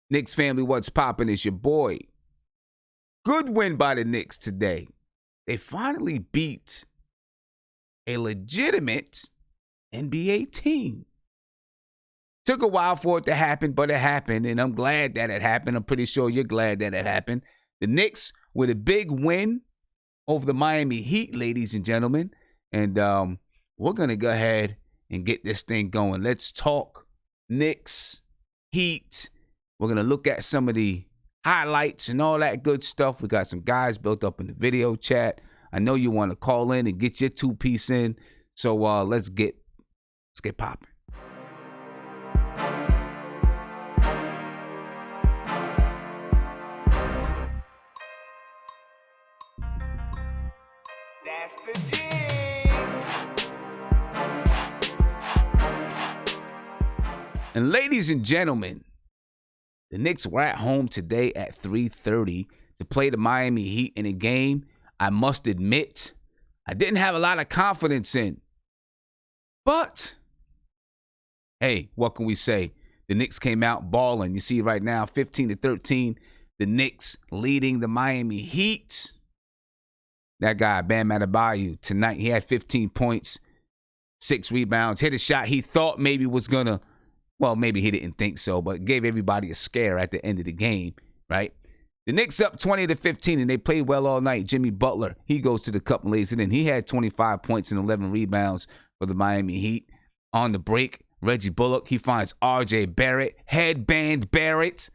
Knicks family, what's poppin'? It's your boy. Good win by the Knicks today. They finally beat a legitimate NBA team. Took a while for it to happen, but it happened, and I'm glad that it happened. I'm pretty sure you're glad that it happened. The Knicks with a big win over the Miami Heat, ladies and gentlemen. And we're going to go ahead and get this thing going. Let's talk Knicks, Heat. We're going to look at some of the highlights and all that good stuff. We got some guys built up in the video chat. I know you want to call in and get your two-piece in. So let's get popping. That's the G. And ladies and gentlemen, the Knicks were at home today at 3:30 to play the Miami Heat in a game I must admit I didn't have a lot of confidence in. But, hey, what can we say? The Knicks came out balling. You see right now, 15-13, the Knicks leading the Miami Heat. That guy, Bam Adebayo, tonight, he had 15 points, 6 rebounds, hit a shot he thought maybe was going to, well, maybe he didn't think so, but gave everybody a scare at the end of the game, right? The Knicks up 20-15, and they played well all night. Jimmy Butler, he goes to the cup and lays it in. He had 25 points and 11 rebounds for the Miami Heat. On the break, Reggie Bullock, he finds R.J. Barrett, Headband Barrett.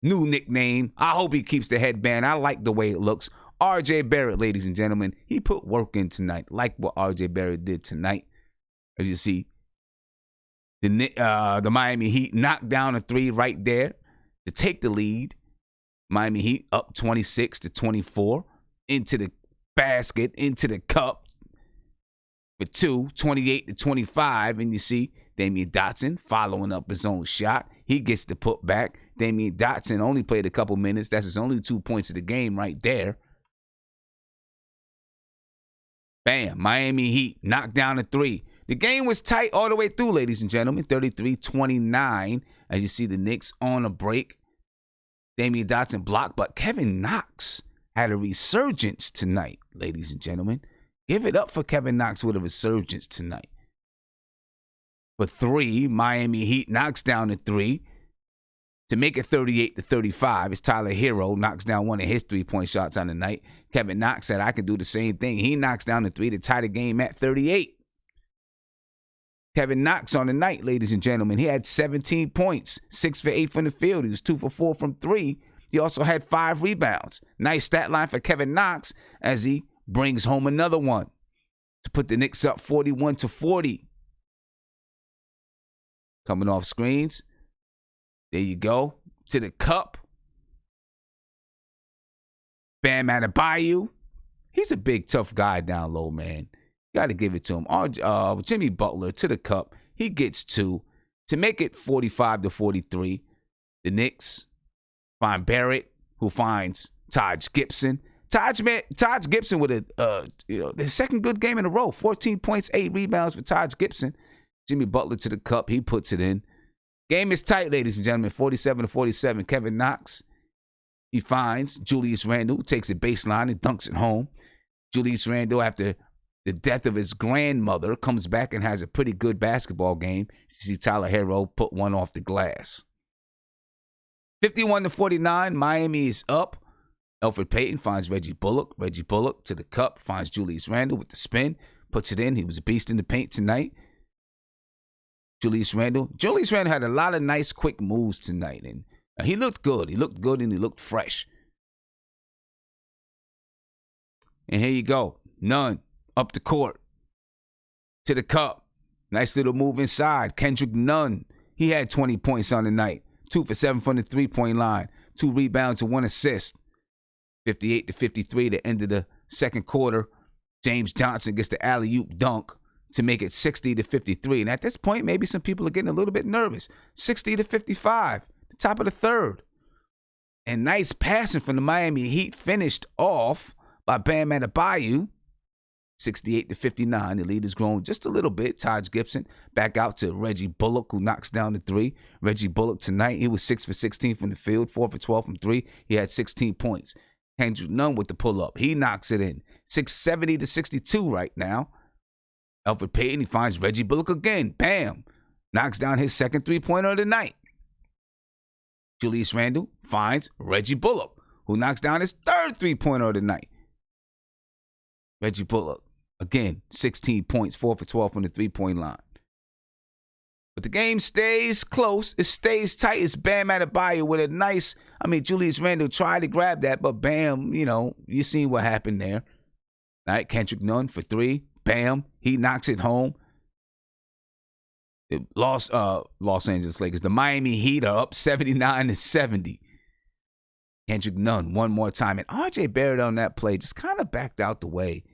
New nickname. I hope he keeps the headband. I like the way it looks. R.J. Barrett, ladies and gentlemen, he put work in tonight. Like what R.J. Barrett did tonight. As you see, the Miami Heat knocked down a three right there to take the lead. Miami Heat up 26-24 into the basket, into the cup for two, 28-25. And you see Damian Dotson following up his own shot. He gets the put back. Damian Dotson only played a couple minutes. That's his only 2 points of the game right there. Bam, Miami Heat knocked down a three. The game was tight all the way through, ladies and gentlemen, 33-29. As you see the Knicks on a break. Damian Dotson blocked, but Kevin Knox had a resurgence tonight, ladies and gentlemen. Give it up for Kevin Knox with a resurgence tonight. For three, Miami Heat knocks down the three to make it 38-35. As Tyler Hero knocks down one of his three-point shots on the night. Kevin Knox said, I can do the same thing. He knocks down the three to tie the game at 38. Kevin Knox on the night, ladies and gentlemen, he had 17 points, 6 for 8 from the field. He was 2 for 4 from 3. He also had 5 rebounds. Nice stat line for Kevin Knox as he brings home another one to put the Knicks up 41-40. Coming off screens. There you go. To the cup. Bam Adebayo. He's a big, tough guy down low, man. Got to give it to him. Jimmy Butler to the cup. He gets 2 to make it 45-43. The Knicks find Barrett, who finds Taj Gibson. Taj Gibson with his second good game in a row. 14 points, 8 rebounds for Taj Gibson. Jimmy Butler to the cup. He puts it in. Game is tight, ladies and gentlemen. 47-47. Kevin Knox, he finds Julius Randle, takes a baseline and dunks it home. Julius Randle, after the death of his grandmother, comes back and has a pretty good basketball game. You see Tyler Hero put one off the glass. 51-49, Miami is up. Elfrid Payton finds Reggie Bullock. Reggie Bullock to the cup, finds Julius Randle with the spin, puts it in. He was a beast in the paint tonight. Julius Randle had a lot of nice quick moves tonight, and he looked good. He looked good and he looked fresh. And here you go. Nunn. Up the court, to the cup. Nice little move inside. Kendrick Nunn, he had 20 points on the night. 2 for 7 from the three-point line. 2 rebounds and 1 assist. 58-53, the end of the second quarter. James Johnson gets the alley-oop dunk to make it 60-53. And at this point, maybe some people are getting a little bit nervous. 60-55, the top of the third. And nice passing from the Miami Heat, finished off by Bam Adebayo. 68-59. The lead has grown just a little bit. Taj Gibson back out to Reggie Bullock, who knocks down the three. Reggie Bullock tonight, he was 6 for 16 from the field, 4 for 12 from three. He had 16 points. Kendrick Nunn with the pull-up. He knocks it in. 670-62 right now. Elfrid Payton, he finds Reggie Bullock again. Bam. Knocks down his second three-pointer of the night. Julius Randle finds Reggie Bullock, who knocks down his third three-pointer of the night. Reggie Bullock, again, 16 points, 4 for 12 from the three-point line. But the game stays close. It stays tight. It's Bam Adebayo with a nice, Julius Randle tried to grab that, but Bam, you seen what happened there. All right, Kendrick Nunn for three. Bam, he knocks it home. The Los Angeles Lakers, the Miami Heat are up 79-70. Kendrick Nunn one more time. And RJ Barrett on that play just kind of backed out the way,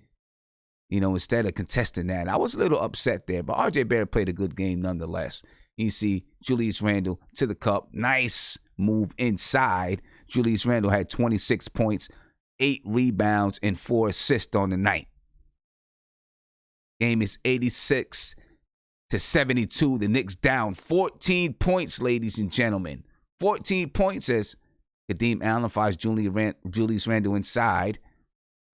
instead of contesting that. I was a little upset there, but RJ Barrett played a good game nonetheless. You see Julius Randle to the cup. Nice move inside. Julius Randle had 26 points, 8 rebounds, and 4 assists on the night. Game is 86-72. The Knicks down 14 points, ladies and gentlemen. 14 points as Kadeem Allen finds Julius Randle inside.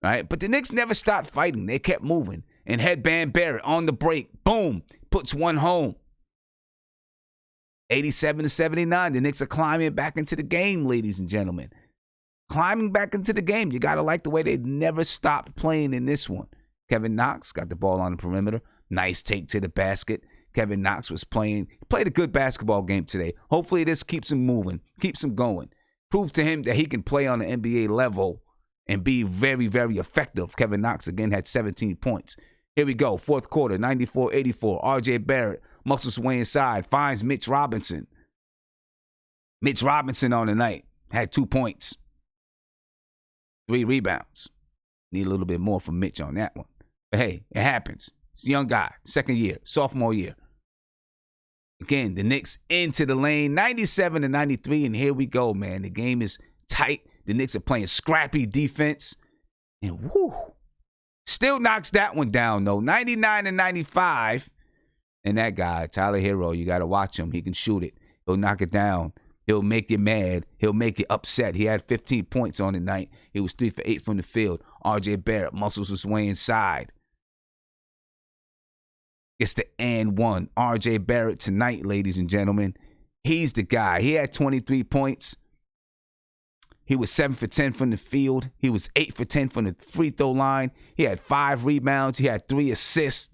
All right, but the Knicks never stopped fighting. They kept moving. And Headband Barrett on the break, boom, puts one home. 87-79. The Knicks are climbing back into the game, ladies and gentlemen. Climbing back into the game. You got to like the way they never stopped playing in this one. Kevin Knox got the ball on the perimeter. Nice take to the basket. Kevin Knox played a good basketball game today. Hopefully this keeps him moving, keeps him going. Prove to him that he can play on the NBA level and be very, very effective. Kevin Knox again had 17 points. Here we go, fourth quarter, 94-84. RJ Barrett muscles way inside, finds Mitch Robinson. Mitch Robinson on the night had 2 points, 3 rebounds. Need a little bit more from Mitch on that one. But hey, it happens. He's a young guy, second year, sophomore year. Again, the Knicks into the lane, 97-93, and here we go, man. The game is tight. The Knicks are playing scrappy defense. And whoo, still knocks that one down, though, 99-95. And that guy, Tyler Hero, you got to watch him. He can shoot it. He'll knock it down. He'll make you mad. He'll make you upset. He had 15 points on the night. He was 3 for 8 from the field. RJ Barrett muscles his way inside. It's the and one. RJ Barrett tonight, ladies and gentlemen. He's the guy. He had 23 points. He was 7 for 10 from the field. He was 8 for 10 from the free throw line. He had 5 rebounds. He had 3 assists.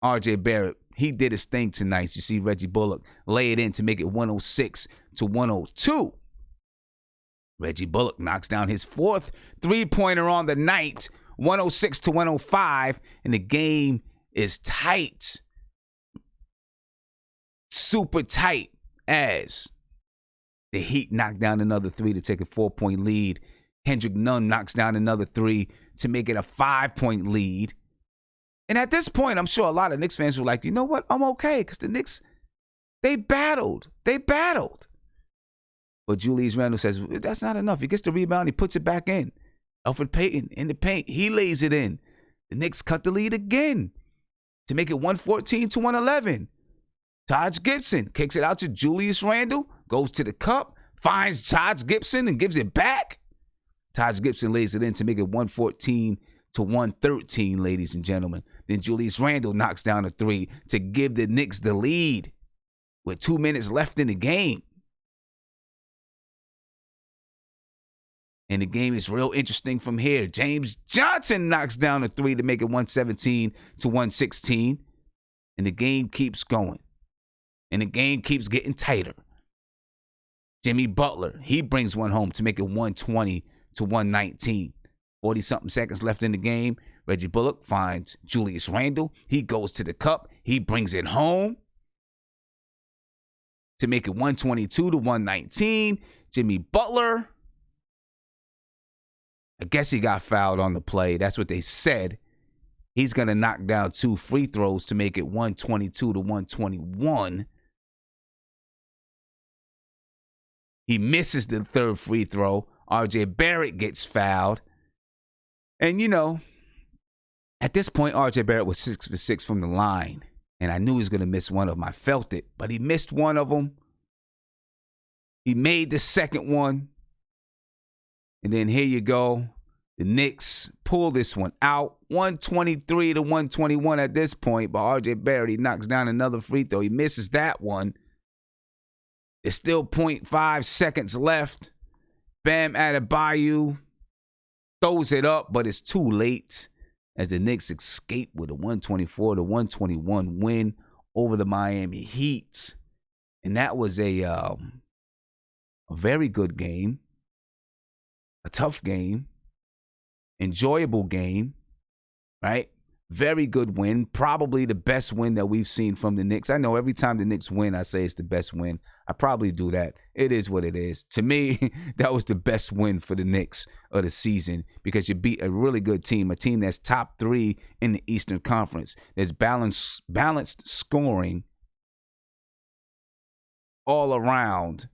RJ Barrett, he did his thing tonight. You see Reggie Bullock lay it in to make it 106-102. Reggie Bullock knocks down his 4th three-pointer on the night, 106-105, and the game is tight. Super tight as the Heat knock down another 3 to take a 4-point lead. Kendrick Nunn knocks down another 3 to make it a 5-point lead. And at this point, I'm sure a lot of Knicks fans were like, you know what? I'm okay because the Knicks, they battled. But Julius Randle says, that's not enough. He gets the rebound. He puts it back in. Elfrid Payton in the paint. He lays it in. The Knicks cut the lead again to make it 114-111. Taj Gibson kicks it out to Julius Randle, goes to the cup, finds Taj Gibson and gives it back. Taj Gibson lays it in to make it 114-113, ladies and gentlemen. Then Julius Randle knocks down a 3 to give the Knicks the lead with 2 minutes left in the game. And the game is real interesting from here. James Johnson knocks down a 3 to make it 117-116. And the game keeps going. And the game keeps getting tighter. Jimmy Butler, he brings one home to make it 120-119. 40-something seconds left in the game. Reggie Bullock finds Julius Randle. He goes to the cup. He brings it home to make it 122-119. Jimmy Butler, I guess he got fouled on the play. That's what they said. He's going to knock down 2 free throws to make it 122-121. He misses the 3rd free throw. RJ Barrett gets fouled. And, At this point, RJ Barrett was 6 for 6 from the line, and I knew he was going to miss one of them. I felt it, but he missed one of them. He made the second one, and then here you go. The Knicks pull this one out, 123 to 121 at this point, but RJ Barrett, he knocks down another free throw. He misses that one. There's still 0.5 seconds left. Bam Adebayo throws it up, but it's too late as the Knicks escape with a 124 to 121 win over the Miami Heat. And that was a very good game, a tough game, enjoyable game, right? Very good win, probably the best win that we've seen from the Knicks. I know every time the Knicks win, I say it's the best win. I probably do that. It is what it is. To me, that was the best win for the Knicks of the season because you beat a really good team, a team that's top 3 in the Eastern Conference. There's balanced scoring all around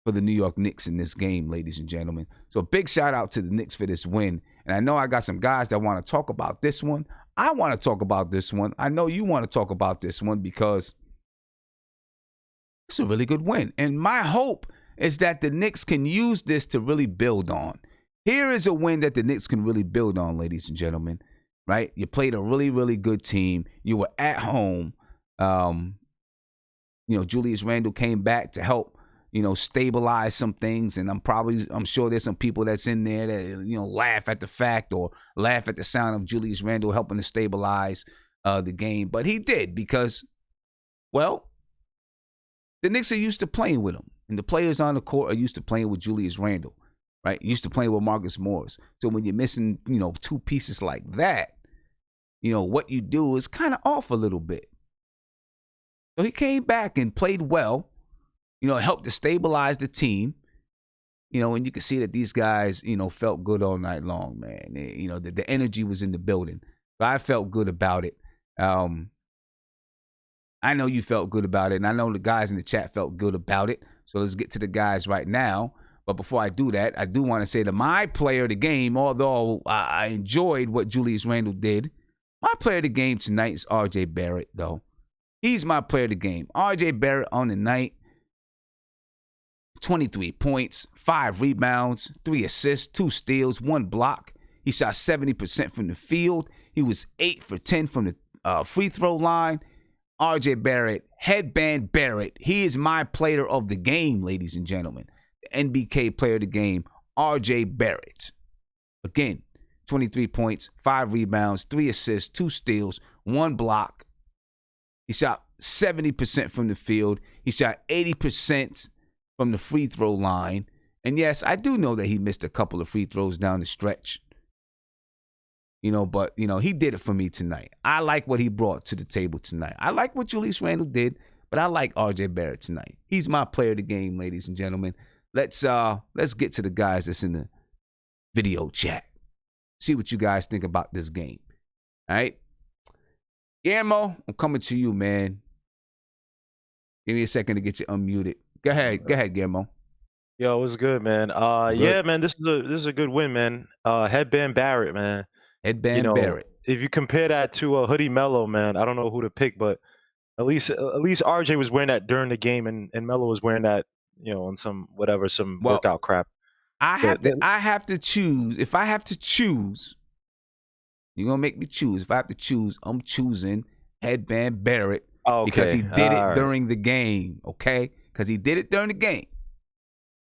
for the New York Knicks in this game, ladies and gentlemen. So a big shout out to the Knicks for this win. And I know I got some guys that want to talk about this one. I want to talk about this one. I know you want to talk about this one because it's a really good win. And my hope is that the Knicks can use this to really build on. Here is a win that the Knicks can really build on, ladies and gentlemen, right? You played a really, really good team. You were at home. Julius Randle came back to help stabilize some things. And I'm sure there's some people that's in there that, laugh at the fact or laugh at the sound of Julius Randle helping to stabilize the game. But he did because, well, the Knicks are used to playing with him. And the players on the court are used to playing with Julius Randle, right? Used to playing with Marcus Morris. So when you're missing, 2 pieces like that, what you do is kind of off a little bit. So he came back and played well. Helped to stabilize the team, and you can see that these guys, felt good all night long, man. The energy was in the building. So I felt good about it. I know you felt good about it, and I know the guys in the chat felt good about it. So let's get to the guys right now. But before I do that, I do want to say that my player of the game, although I enjoyed what Julius Randle did, my player of the game tonight is RJ Barrett, though. He's my player of the game. RJ Barrett on the night. 23 points, 5 rebounds, 3 assists, 2 steals, 1 block. He shot 70% from the field. He was 8 for 10 from the free throw line. RJ Barrett, headband Barrett. He is my player of the game, ladies and gentlemen. The NBK player of the game, RJ Barrett. Again, 23 points, 5 rebounds, 3 assists, 2 steals, 1 block. He shot 70% from the field. He shot 80% from the free throw line. And yes, I do know that he missed a couple of free throws down the stretch. But he did it for me tonight. I like what he brought to the table tonight. I like what Julius Randle did, but I like RJ Barrett tonight. He's my player of the game, ladies and gentlemen. Let's get to the guys that's in the video chat. See what you guys think about this game. All right. Guillermo, I'm coming to you, man. Give me a second to get you unmuted. Go ahead, Guillermo. Yo, what's good, man? Yeah, man, this is a good win, man. Headband Barrett, man. Headband Barrett. If you compare that to Hoodie Mello, man, I don't know who to pick, but at least RJ was wearing that during the game, and Mello was wearing that, on some workout crap. I have to choose. If I have to choose, you're gonna make me choose. If I have to choose, I'm choosing Headband Barrett because he did it during the game. Okay. Because he did it during the game.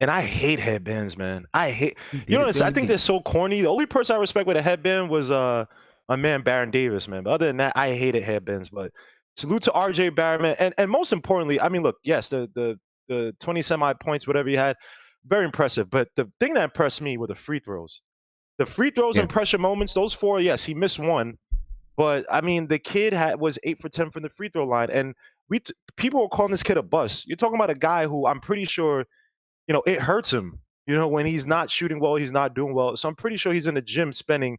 And I hate headbands, man. I think they're so corny. The only person I respect with a headband was my man Baron Davis, man. But other than that, I hated headbands. But salute to RJ Barrett, man. And most importantly, I mean, look, yes, the 20-some-odd points, whatever you had, very impressive. But the thing that impressed me were the free throws. The free throws and pressure moments, those 4, yes, he missed 1. But, I mean, the kid was 8 for 10 from the free throw line. And people were calling this kid a bust. You're talking about a guy who I'm pretty sure, it hurts him, when he's not shooting well, he's not doing well. So I'm pretty sure he's in the gym spending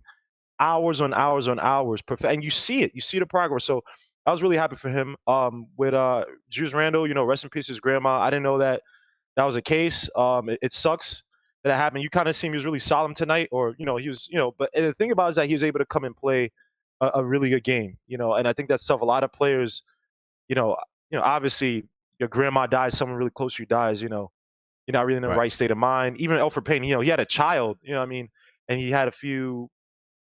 hours on hours on hours. And you see it. You see the progress. So I was really happy for him. With Julius Randle, rest in peace his grandma. I didn't know that was a case. It sucks. that happened. You kind of seem he was really solemn tonight, or he was, But the thing about it is that he was able to come and play a really good game, and I think that's tough. A lot of players, obviously your grandma dies, someone really close to you dies, you're not really in the Right. right state of mind. Even Elfrid Payton, he had a child, what I mean, and he had a few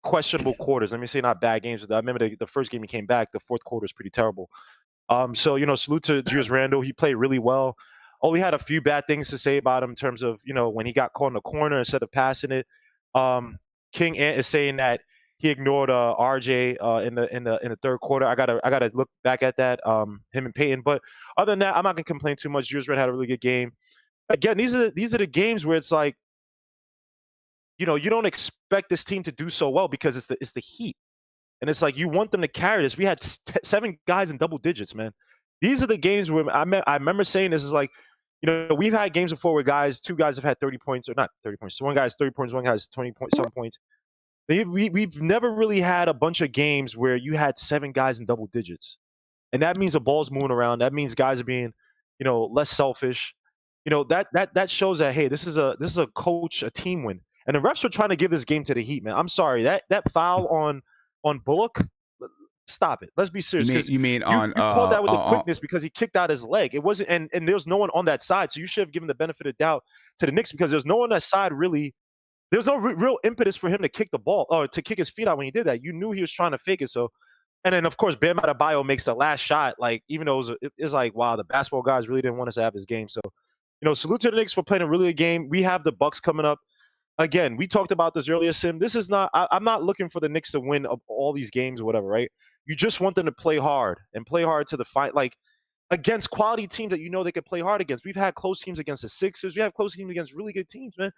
questionable quarters. Let me say not bad games. I remember the first game he came back, the fourth quarter is pretty terrible. So salute to Julius Randle. He played really well. Only had a few bad things to say about him in terms of when he got caught in the corner instead of passing it. King Ant is saying that he ignored RJ in the third quarter. I gotta look back at that. Him and Peyton. But other than that, I'm not gonna complain too much. Julius Randle had a really good game. Again, these are the games where it's like, you don't expect this team to do so well because it's the Heat. And it's like you want them to carry this. We had 7 guys in double digits, man. These are the games where I remember saying this is like, we've had games before where 2 guys have had 30 points, or not 30 points. So one guy has 30 points, one guy has 20 points, some points. We've never really had a bunch of games where you had 7 guys in double digits. And that means the ball's moving around. That means guys are being, less selfish. That shows that, hey, this is a coach, a team win. And the refs were trying to give this game to the Heat, man. I'm sorry. That foul on Bullock, stop it. Let's be serious. You mean on you called that with the quickness because he kicked out his leg. It wasn't, and there was no one on that side. So you should have given the benefit of doubt to the Knicks because there's no one on that side really. There's no real impetus for him to kick the ball or to kick his feet out when he did that. You knew he was trying to fake it. So, and then of course Bam Adebayo makes the last shot. Like even though it's like, wow, the basketball guys really didn't want us to have this game. So, salute to the Knicks for playing a really good game. We have the Bucks coming up. Again, we talked about this earlier, Sim. This is not. I'm not looking for the Knicks to win all these games or whatever, right? You just want them to play hard and play hard to the fight, like against quality teams that they could play hard against. We've had close teams against the Sixers. We have close teams against really good teams, man.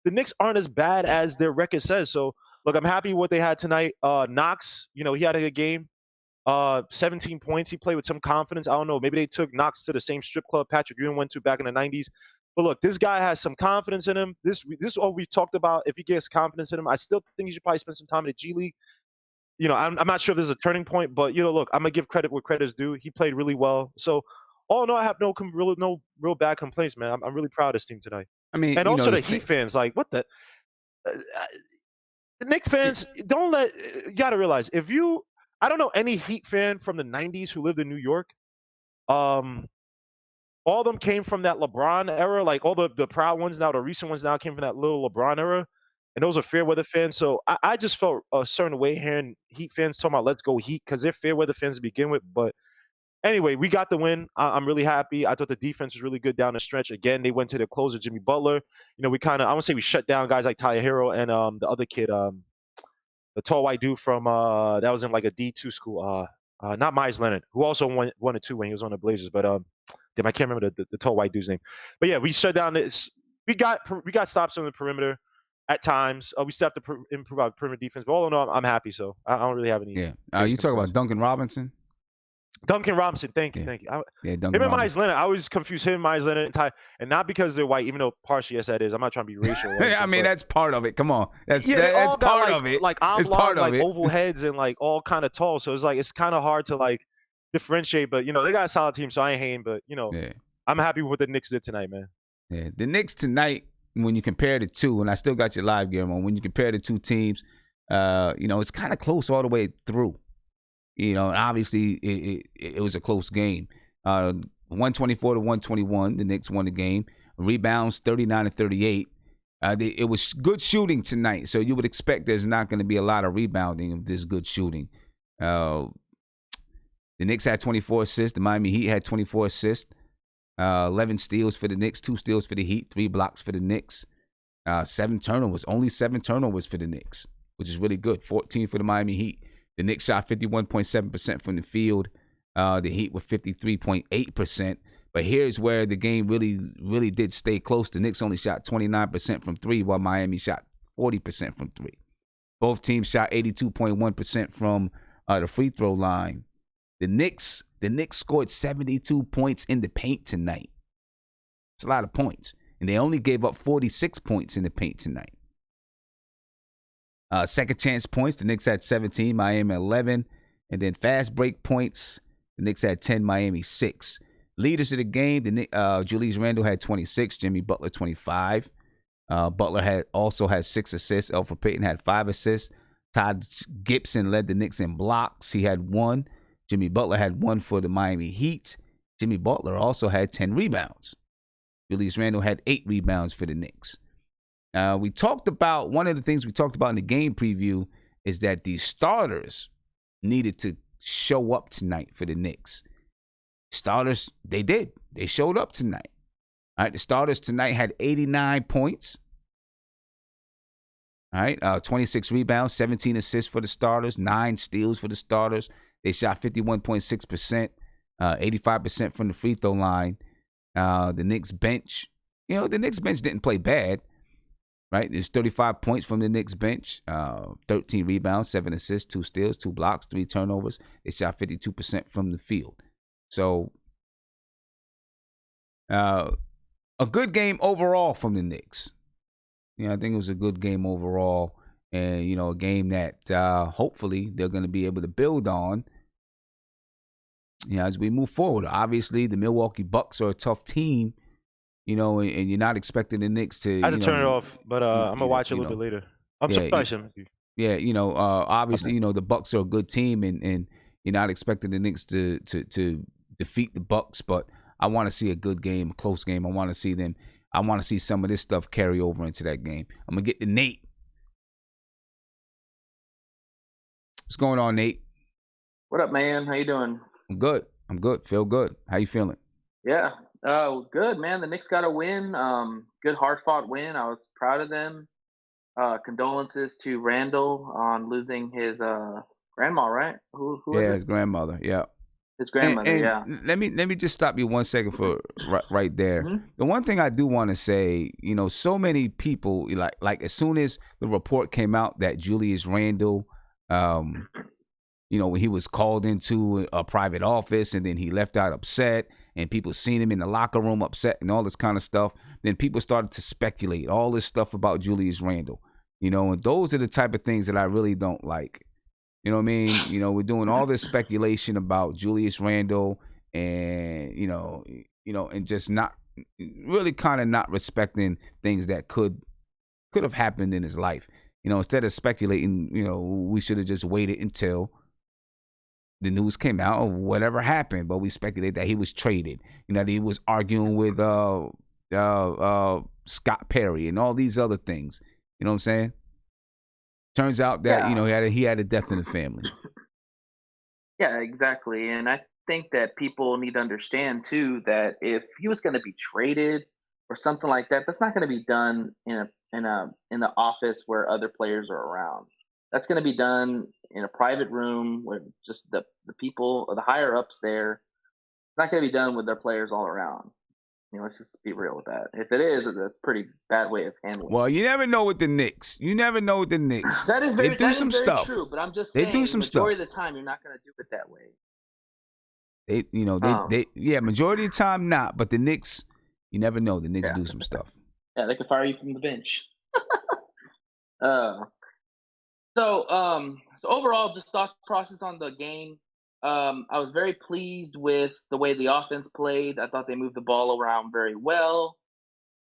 The Knicks aren't as bad as their record says. So, look, I'm happy with what they had tonight. Knox, he had a good game. 17 points. He played with some confidence. I don't know. Maybe they took Knox to the same strip club Patrick Ewing went to back in the 90s. But look, this guy has some confidence in him. This is what we talked about. If he gets confidence in him, I still think he should probably spend some time in the G League. I'm not sure if there's a turning point, but look, I'm gonna give credit where credit is due. He played really well. So, all in all, I have no real bad complaints, man. I'm really proud of this team tonight. I mean, and also the Heat fans, like, what the Knicks fans, don't let you gotta realize I don't know any Heat fan from the 90s who lived in New York. All of them came from that LeBron era, like all the proud ones now, the recent ones now came from that little LeBron era. And those are fair weather fans. So I just felt a certain way hearing Heat fans talking about let's go Heat because they're fair weather fans to begin with. But anyway, we got the win. I'm really happy. I thought the defense was really good down the stretch. Again, they went to the closer, Jimmy Butler. We kind of, I won't say we shut down guys like Tyler Hero and the other kid, the tall white dude from that was in like a D2 school. Not Myers Leonard, who also won a 2 when he was on the Blazers. But I can't remember the tall white dude's name. But yeah, we shut down this. We got stops on the perimeter at times. We still have to improve our perimeter defense. But all in all, I'm happy. So I don't really have any. Yeah. You talk about Duncan Robinson? Duncan Robinson, thank you. Yeah, Duncan him and Myers Leonard, I always confuse him, Myers Leonard, and Ty, and not because they're white, even though partially yes, that is. I'm not trying to be racial. I mean, that's part of it. Come on, that's part of it. Like oblong, like oval heads, and like all kind of tall. So it's kind of hard to like differentiate. But they got a solid team, so I ain't hating. But I'm happy with what the Knicks did tonight, man. Yeah, the Knicks tonight, when you compare the two, and I still got your live game on. When you compare the two teams, it's kind of close all the way through. And obviously it was a close game. 124 to 121, the Knicks won the game. Rebounds 39-38. It was good shooting tonight, so you would expect there's not going to be a lot of rebounding of this good shooting. The Knicks had 24 assists. The Miami Heat had 24 assists. 11 steals for the Knicks, 2 steals for the Heat, 3 blocks for the Knicks. 7 turnovers, only 7 turnovers for the Knicks, which is really good. 14 for the Miami Heat. The Knicks shot 51.7% from the field. The Heat were 53.8%. But here's where the game really did stay close. The Knicks only shot 29% from 3, while Miami shot 40% from 3. Both teams shot 82.1% from the free throw line. The Knicks scored 72 points in the paint tonight. It's a lot of points. And they only gave up 46 points in the paint tonight. Second chance points, the Knicks had 17, Miami 11. And then fast break points, the Knicks had 10, Miami 6. Leaders of the game, Julius Randle had 26, Jimmy Butler 25. Butler also had 6 assists. Elfrid Payton had 5 assists. Todd Gibson led the Knicks in blocks. He had 1. Jimmy Butler had 1 for the Miami Heat. Jimmy Butler also had 10 rebounds. Julius Randle had 8 rebounds for the Knicks. We talked about, one of the things we talked about in the game preview is that the starters needed to show up tonight for the Knicks. Starters, they did. They showed up tonight. All right, the starters tonight had 89 points. All right, 26 rebounds, 17 assists for the starters, 9 steals for the starters. They shot 51.6%, 85% from the free throw line. The Knicks bench, the Knicks bench didn't play bad, right? There's 35 points from the Knicks bench, 13 rebounds, 7 assists, 2 steals, 2 blocks, 3 turnovers. They shot 52% from the field. So, a good game overall from the Knicks. I think it was a good game overall, and a game that hopefully they're going to be able to build on. As we move forward. Obviously, the Milwaukee Bucks are a tough team, and you're not expecting the Knicks to. I had to turn it off, but I'm gonna watch it a little bit later. I'm sorry, Shim. Yeah, obviously, the Bucks are a good team, and you're not expecting the Knicks to defeat the Bucks, but I want to see a good game, a close game. I want to see some of this stuff carry over into that game. I'm gonna get to Nate. What's going on, Nate? What up, man? How you doing? I'm good. Feel good. How you feeling? Yeah. Good, man. The Knicks got a win. Good hard-fought win. I was proud of them. Condolences to Randall on losing his grandma, right? Who was it? His grandmother. Yeah. His grandmother. And yeah. Let me just stop you 1 second for right there. Mm-hmm. The one thing I do want to say, so many people like as soon as the report came out that Julius Randle, when he was called into a private office and then he left out upset and people seen him in the locker room upset and all this kind of stuff, then people started to speculate all this stuff about Julius Randle, and those are the type of things that I really don't like. You know what I mean? We're doing all this speculation about Julius Randle and, and just not really kind of not respecting things that could have happened in his life. Instead of speculating, we should have just waited until the news came out or whatever happened, but we speculate that he was traded, that he was arguing with Scott Perry and all these other things. You know what I'm saying? Turns out that he had a death in the family. Yeah, exactly. And I think that people need to understand too that if he was going to be traded or something like that, that's not going to be done in the office where other players are around. That's going to be done in a private room where just the people or the higher ups there. It's not going to be done with their players all around. Let's just be real with that. If it is, it's a pretty bad way of handling it. Well, you never know with the Knicks. That is very, stuff. True, but I'm just saying they do some majority stuff. of the time you're not going to do it that way. Majority of the time not, but the Knicks, you never know. The Knicks do some stuff. Yeah, they can fire you from the bench. So overall, just thought process on the game. I was very pleased with the way the offense played. I thought they moved the ball around very well.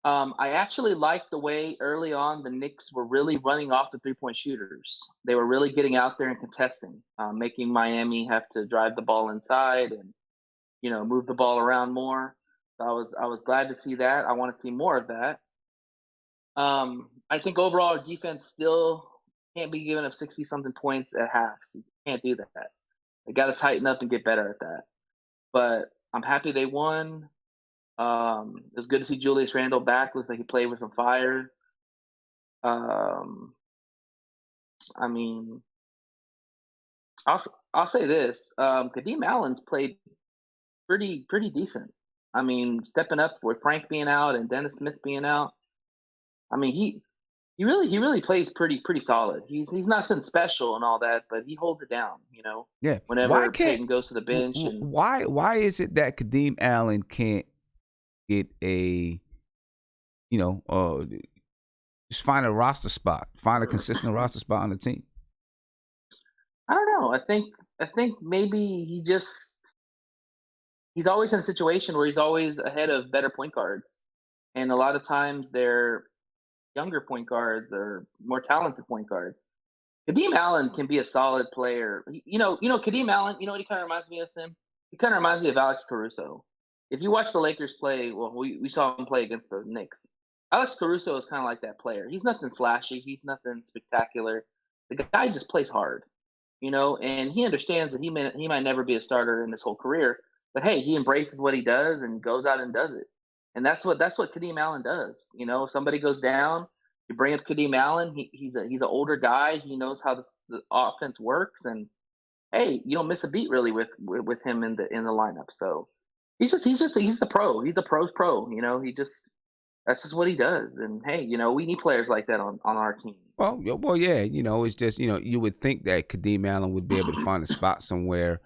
I actually liked the way early on the Knicks were really running off the three-point shooters. They were really getting out there and contesting, making Miami have to drive the ball inside and move the ball around more. So I was glad to see that. I want to see more of that. I think overall our defense still can't be giving up 60-something points at half. So you can't do that. They got to tighten up and get better at that. But I'm happy they won. It was good to see Julius Randle back. Looks like he played with some fire. I mean, I'll say this: Kadeem Allen's played pretty decent. I mean, stepping up with Frank being out and Dennis Smith being out. I mean, he really plays pretty solid. He's nothing special and all that, but he holds it down. Yeah. Whenever Peyton goes to the bench, and why is it that Kadeem Allen can't get a, just find a roster spot, find a consistent roster spot on the team? I don't know. I think maybe he's always in a situation where he's always ahead of better point guards, and a lot of times they're younger point guards or more talented point guards. Kadeem Allen can be a solid player. Kadeem Allen. You know what he kind of reminds me of, Sim? He kind of reminds me of Alex Caruso. If you watch the Lakers play, well, we saw him play against the Knicks. Alex Caruso is kind of like that player. He's nothing flashy. He's nothing spectacular. The guy just plays hard, and he understands that he might never be a starter in his whole career. But hey, he embraces what he does and goes out and does it. And that's what Kadeem Allen does. If somebody goes down, you bring up Kadeem Allen. He's an older guy. He knows how the offense works, and hey, you don't miss a beat really with him in the lineup. So he's the pro. He's a pro's pro. That's just what he does. And hey, we need players like that on our teams. Well, yeah. It's just you would think that Kadeem Allen would be able to find a spot somewhere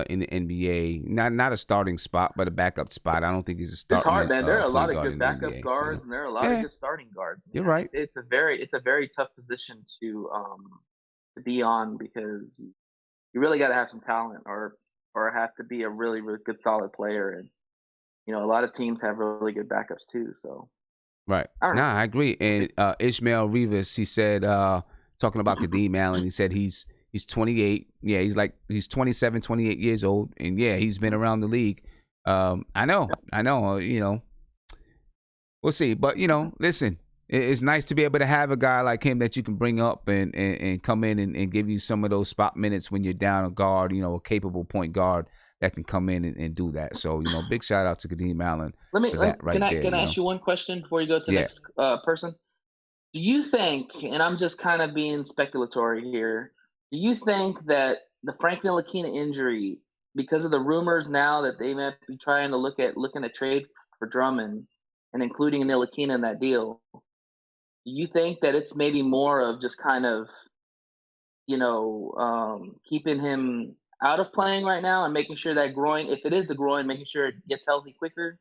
in the NBA, not a starting spot, but a backup spot. I don't think he's a starter. It's hard, man. There are a lot of good backup guards, and there are a lot of good starting guards. Man. You're right. It's a very tough position to be on, because you really got to have some talent, or have to be a really, really good solid player. And a lot of teams have really good backups too. So right. I agree. And Ishmael Rivas, he said, talking about Kadeem Allen, he said he's 28. Yeah, he's 27, 28 years old. And yeah, he's been around the league. I know, we'll see. But, listen, it's nice to be able to have a guy like him that you can bring up and come in and give you some of those spot minutes when you're down a guard, a capable point guard that can come in and do that. So, big shout out to Kadeem Allen. Can I ask you one question before you go to the next person? Do you think, and I'm just kind of being speculatory here, do you think that the Frank Ntilikina injury, because of the rumors now that they might be trying to looking at trade for Drummond and including Ntilikina in that deal, do you think that it's maybe more of just kind of, keeping him out of playing right now and making sure that groin, if it is the groin, making sure it gets healthy quicker?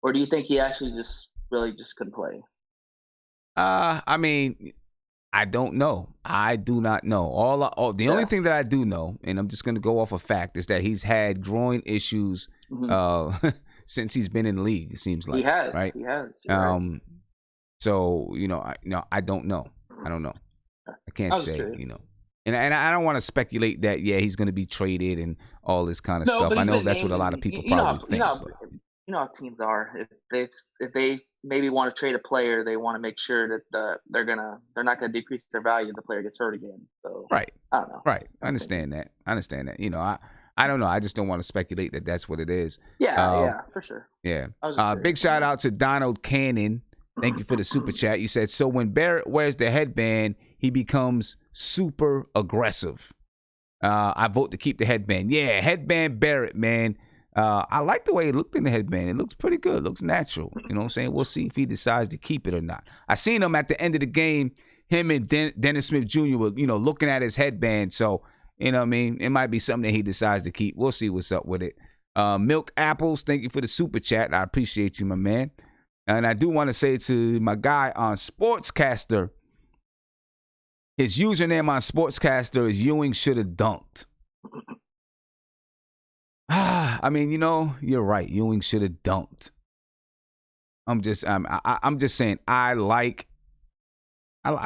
Or do you think he actually just couldn't play? I mean, I don't know. I do not know. The only thing that I do know, and I'm just going to go off a fact, is that he's had groin issues since he's been in the league. It seems like he has. Right? He has. Right. So I don't know. I don't know. I can't say. Curious. And I don't want to speculate that he's going to be traded and all this kind of stuff. I know that's what a lot of people probably think. You know how teams are. If they maybe want to trade a player, they want to make sure that they're not gonna decrease their value if the player gets hurt again. So right. I don't know. Right. I understand that. I don't know. I just don't want to speculate that that's what it is. Yeah, for sure. Yeah. Big shout out to Donald Cannon. Thank you for the super chat. You said, so when Barrett wears the headband, he becomes super aggressive. I vote to keep the headband. Yeah, headband Barrett, man. I like the way it looked in the headband. It looks pretty good. It looks natural. You know what I'm saying? We'll see if he decides to keep it or not. I seen him at the end of the game. Him and Dennis Smith Jr. were, looking at his headband. So, you know what I mean? It might be something that he decides to keep. We'll see what's up with it. Milk Apples, thank you for the super chat. I appreciate you, my man. And I do want to say to my guy on Sportscaster, his username on Sportscaster is Ewing should have dunked. I mean, you're right. Ewing should have dunked. I'm just saying I like your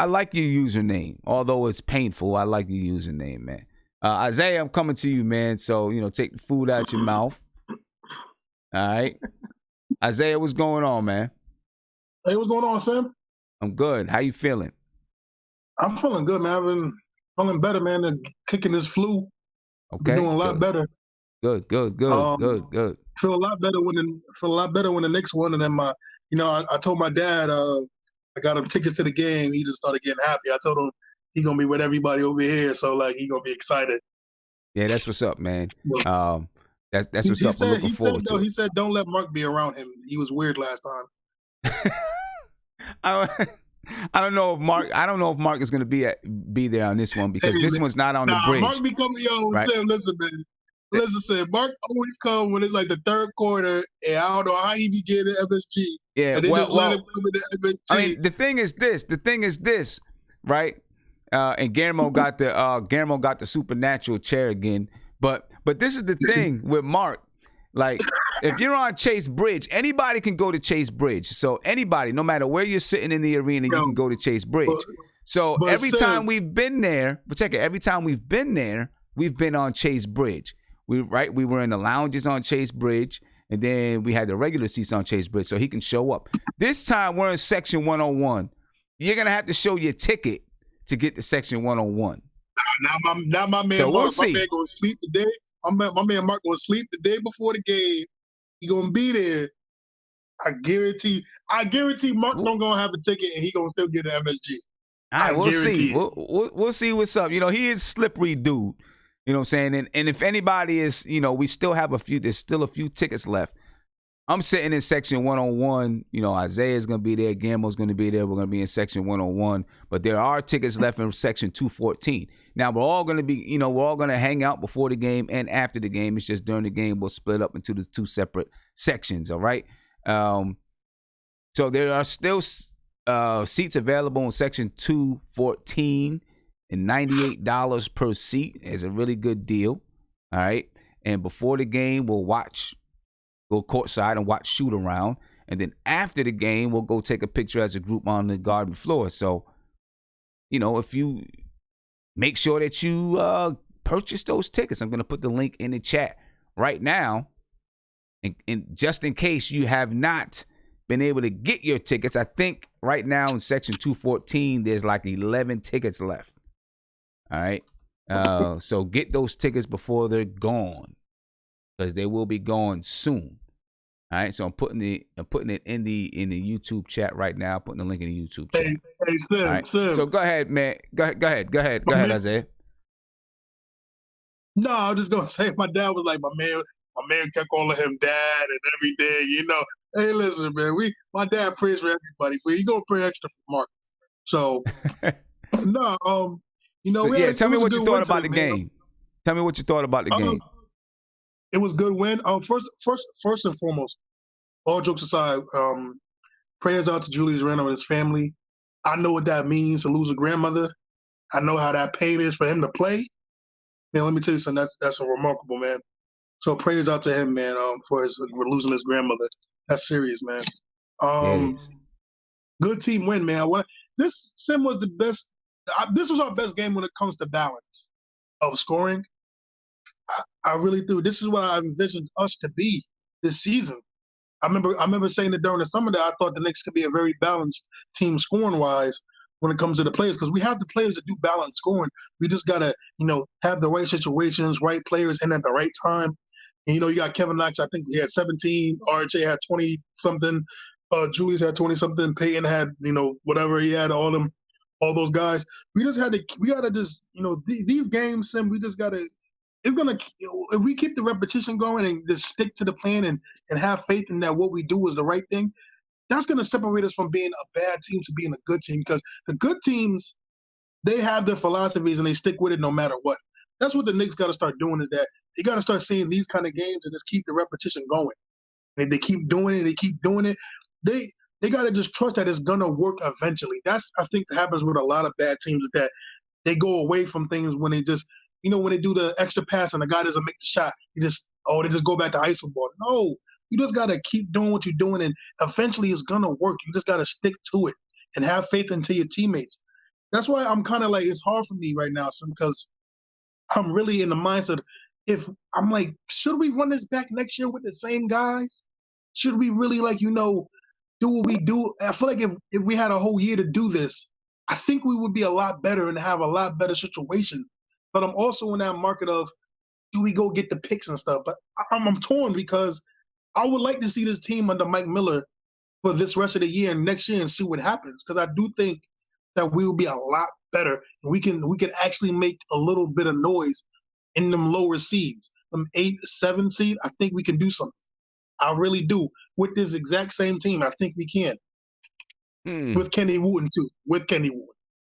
username. Although it's painful, I like your username, man. Isaiah, I'm coming to you, man. So, take the food out your mouth. All right. Isaiah, what's going on, man? Hey, what's going on, Sam? I'm good. How you feeling? I'm feeling good, man. I've been feeling better, man. Than kicking this flu. Okay. Doing a lot better. Good. Feel a lot better when the Knicks won, and then I told my dad I got him tickets to the game. He just started getting happy. I told him he gonna be with everybody over here, so he gonna be excited. Yeah, that's what's up, man. That's what's up. We're looking forward to it. He said, don't let Mark be around him. He was weird last time. I don't know if Mark is going to be there on this one because this one's not on the bridge. Mark be coming, right? Sam, listen, man. Listen, Sam, Mark always come when it's like the third quarter, and I don't know how he be getting MSG. Yeah, and they just let him come into MSG. I mean, the thing is this, right? And Guillermo got the supernatural chair again. But this is the thing with Mark. Like, if you're on Chase Bridge, anybody can go to Chase Bridge. So anybody, no matter where you're sitting in the arena, you can go to Chase Bridge. So every time we've been there, but check it, every time we've been there, we've been on Chase Bridge. We were in the lounges on Chase Bridge, and then we had the regular seats on Chase Bridge, so he can show up. This time we're in section 101. You're gonna have to show your ticket to get to section 101. Now my man, so we'll Mark, see. My man gonna sleep the day. My man Mark gonna sleep the day before the game. He gonna be there. I guarantee Mark don't gonna have a ticket and he gonna still get an MSG. All right, we'll see. We'll see what's up. You know, he is a slippery dude. You know what I'm saying? And if anybody is, you know, we still have there's still a few tickets left. I'm sitting in section 101. You know, Isaiah's going to be there. Gambo's going to be there. We're going to be in section 101. But there are tickets left in section 214. Now, we're all going to hang out before the game and after the game. It's just during the game, we'll split up into the two separate sections, all right? So there are still seats available in section 214. And $98 per seat is a really good deal. All right. And before the game, we'll go courtside and watch shoot around. And then after the game, we'll go take a picture as a group on the garden floor. So, you know, if you make sure that you purchase those tickets, I'm going to put the link in the chat right now. And just in case you have not been able to get your tickets, I think right now in section 214, there's like 11 tickets left. All right. So get those tickets before they're gone, because they will be gone soon. All right. So I'm putting it in the YouTube chat right now. Putting the link in the YouTube chat. Hey, Sim, right. Sim. So go ahead, man. Go ahead, Isaiah. No, I was just gonna say my dad was like my man kept calling him dad and everything. You know, hey, listen, man. My dad prays for everybody, but he gonna pray extra for Mark. So no, you know, tell me what you thought about the game. Tell me what you thought about the game. It was a good win. First and foremost, all jokes aside, prayers out to Julius Randle and his family. I know what that means to lose a grandmother. I know how that pain is for him to play. Man, let me tell you something. That's a remarkable, man. So prayers out to him, man, for losing his grandmother. That's serious, man. Good team win, man. This Sim was the best. This was our best game when it comes to balance of scoring. I really do. This is what I envisioned us to be this season. I remember saying it during the summer that I thought the Knicks could be a very balanced team scoring-wise when it comes to the players, because we have the players that do balance scoring. We just got to, you know, have the right situations, right players in at the right time. And, you know, you got Kevin Knox, I think he had 17, RJ had 20-something, Julius had 20-something, Peyton had, you know, whatever he had, all those guys. We got to just, you know, these games, Sim, we just got to, if we keep the repetition going and just stick to the plan and have faith in that what we do is the right thing, that's going to separate us from being a bad team to being a good team, because the good teams, they have their philosophies and they stick with it no matter what. That's what the Knicks got to start doing, is that they got to start seeing these kind of games and just keep the repetition going. And they keep doing it, They got to just trust that it's going to work eventually. That's, I think, happens with a lot of bad teams, that they go away from things when they just, you know, when they do the extra pass and the guy doesn't make the shot, they just go back to iso ball. No, you just got to keep doing what you're doing, and eventually it's going to work. You just got to stick to it and have faith into your teammates. That's why I'm kind of like, it's hard for me right now, because I'm really in the mindset, if I'm like, should we run this back next year with the same guys? Should we really, like, you know, do what we do? I feel like if we had a whole year to do this, I think we would be a lot better and have a lot better situation. But I'm also in that market of, do we go get the picks and stuff? But I'm torn, because I would like to see this team under Mike Miller for this rest of the year and next year and see what happens, because I do think that we will be a lot better, and we can actually make a little bit of noise in them lower seeds, them 8, 7 seed. I think we can do something. I really do. With this exact same team, I think we can. With Kenny Wooten too.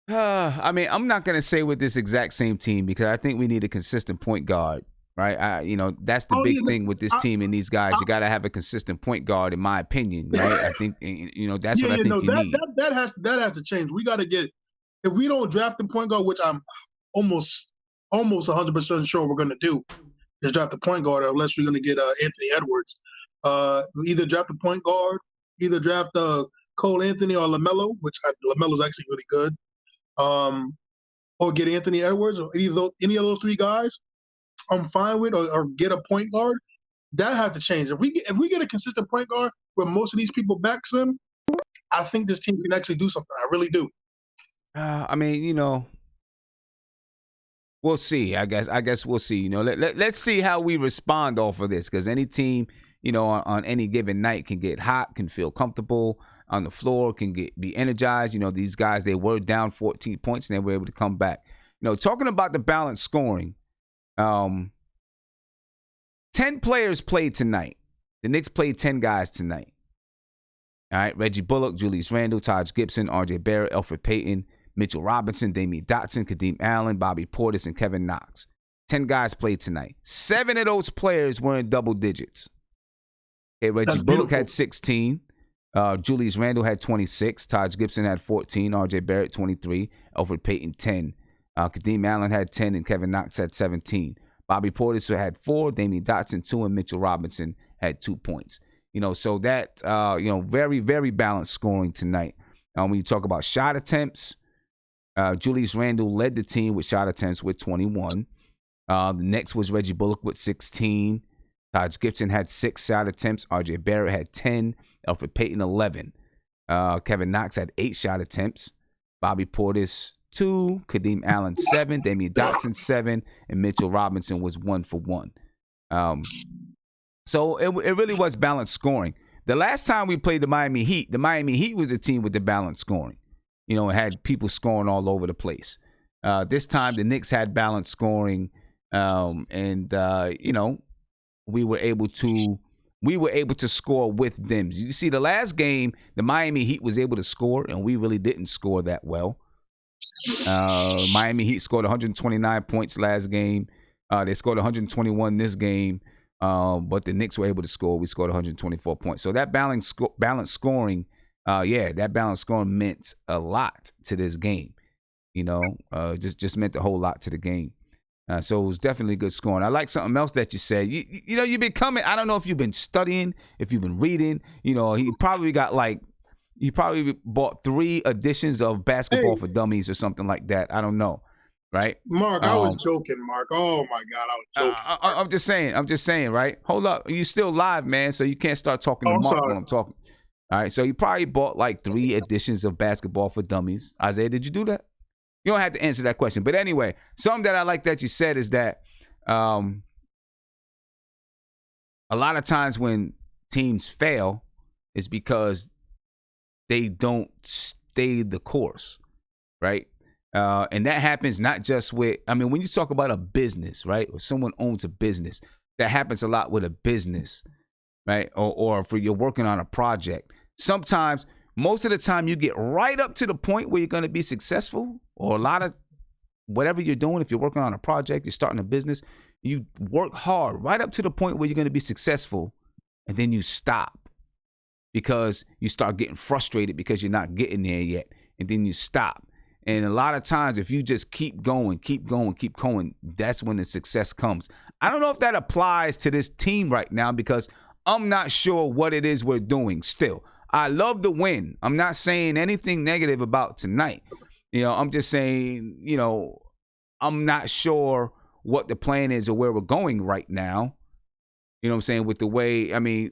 I mean, I'm not going to say with this exact same team, because I think we need a consistent point guard, right? You know, that's the big thing with this team and these guys. You got to have a consistent point guard, in my opinion, right? I think, you know, that's what I think you need. That has to change. We got to get, if we don't draft the point guard, which I'm almost 100% sure we're going to do, is draft a point guard unless we're going to get Anthony Edwards. Either draft a point guard, either draft Cole Anthony or LaMelo, which LaMelo's actually really good, or get Anthony Edwards or any of those three guys. I'm fine with, or get a point guard. That has to change. If we get a consistent point guard where most of these people backs him, I think this team can actually do something. I really do. I mean, we'll see. I guess we'll see. Let's see how we respond off of this, because any team, on any given night can get hot, can feel comfortable on the floor, can be energized. These guys, they were down 14 points and they were able to come back. Talking about the balanced scoring, 10 players played tonight. The Knicks played 10 guys tonight. All right, Reggie Bullock, Julius Randle, Taj Gibson, R.J. Barrett, Elfrid Payton, Mitchell Robinson, Damian Dotson, Kadeem Allen, Bobby Portis, and Kevin Knox. 10 guys played tonight. 7 of those players were in double digits. Okay, Reggie Bullock had 16. Julius Randle had 26. Taj Gibson had 14. R.J. Barrett, 23. Elfrid Payton, 10. Kadeem Allen had 10, and Kevin Knox had 17. Bobby Portis had 4. Damian Dotson, 2, and Mitchell Robinson had 2 points. So that, very, very balanced scoring tonight. When you talk about shot attempts, Julius Randle led the team with shot attempts with 21. The next was Reggie Bullock with 16. Taj Gibson had 6 shot attempts. R.J. Barrett had 10. Elfrid Payton, 11. Kevin Knox had 8 shot attempts. Bobby Portis, 2. Kadeem Allen, 7. Damian Dotson, 7. And Mitchell Robinson was 1 for 1. So it really was balanced scoring. The last time we played the Miami Heat was the team with the balanced scoring. It had people scoring all over the place. This time the Knicks had balanced scoring, and we were able to score with them. You see, the last game, the Miami Heat was able to score, and we really didn't score that well. Miami Heat scored 129 points last game. They scored 121 this game. But the Knicks were able to score. We scored 124 points. So that balanced scoring, that balanced scoring meant a lot to this game. Just meant a whole lot to the game. So it was definitely good scoring. I like something else that you said. You've been coming. I don't know if you've been studying, if you've been reading. He probably bought 3 editions of Basketball for Dummies or something like that. I don't know. Right, Mark, I was joking, Mark. Oh my God, I was joking. I'm just saying, right? Hold up, you still live, man, so you can't start talking to Mark while I'm talking. All right, so you probably bought like 3 editions of Basketball for Dummies. Isaiah, did you do that? You don't have to answer that question, but anyway, something that I like that you said is that a lot of times when teams fail is because they don't stay the course, right? And that happens not just with, when you talk about a business, right, or someone owns a business, that happens a lot with a business, right, or if you're working on a project. Sometimes, most of the time, you get right up to the point where you're going to be successful, or a lot of whatever you're doing. If you're working on a project, you're starting a business, you work hard right up to the point where you're going to be successful, and then you stop because you start getting frustrated because you're not getting there yet, and then you stop. And a lot of times, if you just keep going, that's when the success comes. I don't know if that applies to this team right now because I'm not sure what it is we're doing still. I love the win. I'm not saying anything negative about tonight. I'm just saying, I'm not sure what the plan is or where we're going right now. You know what I'm saying? With the way,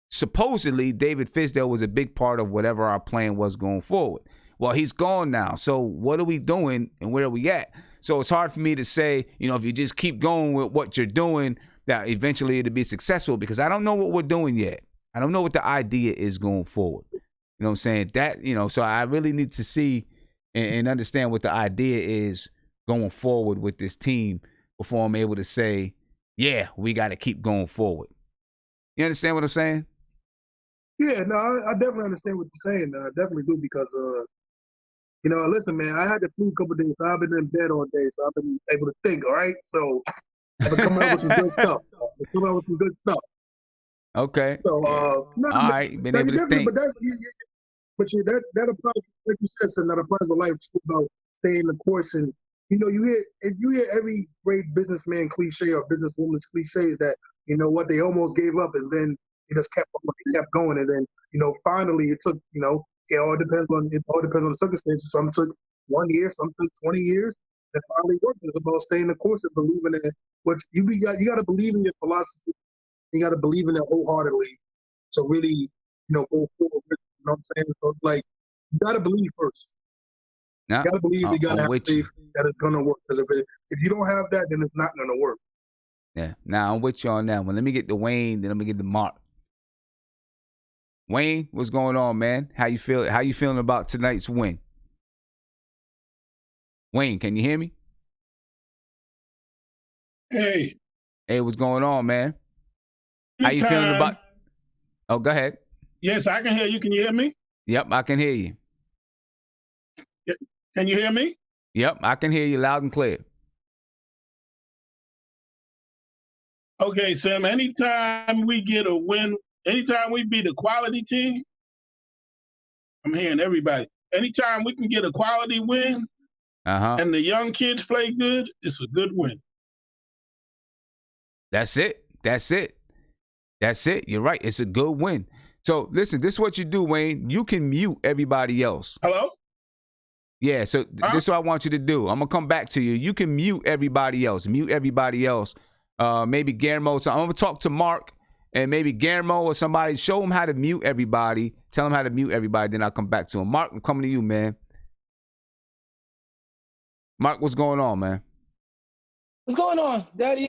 supposedly David Fizdale was a big part of whatever our plan was going forward. Well, he's gone now. So what are we doing and where are we at? So it's hard for me to say, if you just keep going with what you're doing, that eventually it'll be successful because I don't know what we're doing yet. I don't know what the idea is going forward. You know what I'm saying? That, so I really need to see and understand what the idea is going forward with this team before I'm able to say, yeah, we got to keep going forward. You understand what I'm saying? Yeah, no, I definitely understand what you're saying. I definitely do because, listen, man, I had the flu a couple of days. So I've been in bed all day, so I've been able to think, all right? So I've been coming up with some good stuff. Okay. So, all right, been able to think. But that applies, like you said, that applies to life. It's about staying the course and if you hear every great businessman cliche or businesswoman's cliches that, you know what, they almost gave up and then they just kept going. And then, finally it took, it all depends on the circumstances. Some took 1 year, some took 20 years. It finally worked. It's about staying the course and believing in what you got to believe in your philosophy. You got to believe in it wholeheartedly to really, go forward. You know what I'm saying? So it's like, you got to believe first. Nah, you got to believe, you got to have faith that it's going to work. Because if you don't have that, then it's not going to work. Yeah. Now, I'm with you on that one. Let me get to Wayne, then let me get to Mark. Wayne, what's going on, man? How you feeling about tonight's win? Wayne, can you hear me? Hey. Hey, what's going on, man? How you feeling about? Oh, go ahead. Yes, I can hear you. Can you hear me? Yep, I can hear you. Can you hear me? Yep, I can hear you loud and clear. Okay, Sam, anytime we get a win, anytime we beat a quality team, I'm hearing everybody. Anytime we can get a quality win and the young kids play good, it's a good win. That's it. You're right. It's a good win. So listen, this is what you do, Wayne. You can mute everybody else. Hello? Yeah, so this is what I want you to do. I'm going to come back to you. You can mute everybody else. Maybe Guillermo. So I'm going to talk to Mark and maybe Guillermo or somebody. Show them how to mute everybody. Tell them how to mute everybody. Then I'll come back to him. Mark, I'm coming to you, man. Mark, what's going on, man? What's going on, Daddy?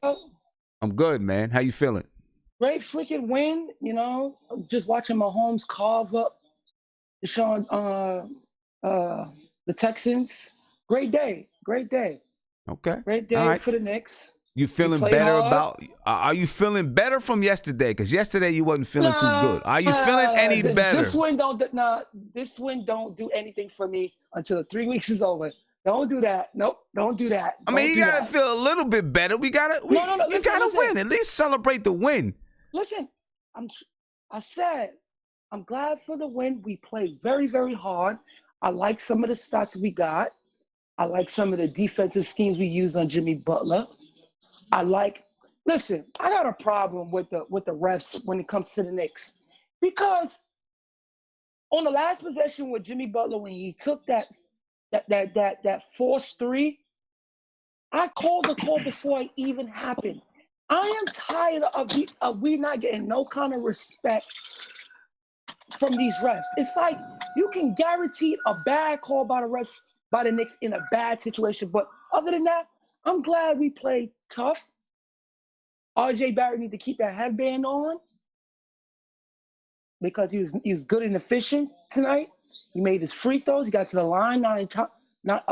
I'm good, man. How you feeling? Great freaking win, just watching Mahomes carve up the Texans. Great day. Okay. Great day for the Knicks. You feeling better are you feeling better from yesterday? Because yesterday you wasn't feeling too good. Are you feeling any better? This win don't do anything for me until the 3 weeks is over. Don't do that. Nope, don't do that. I mean, you gotta feel a little bit better. You gotta win. At least celebrate the win. Listen, I said I'm glad for the win. We played very, very hard. I like some of the stats we got. I like some of the defensive schemes we used on Jimmy Butler. Listen, I got a problem with the refs when it comes to the Knicks. Because on the last possession with Jimmy Butler, when he took that forced three, I called the call before it even happened. I am tired of we not getting no kind of respect from these refs. It's like you can guarantee a bad call by the Knicks in a bad situation. But other than that, I'm glad we played tough. RJ Barrett need to keep that headband on because he was good and efficient tonight. He made his free throws. He got to the line I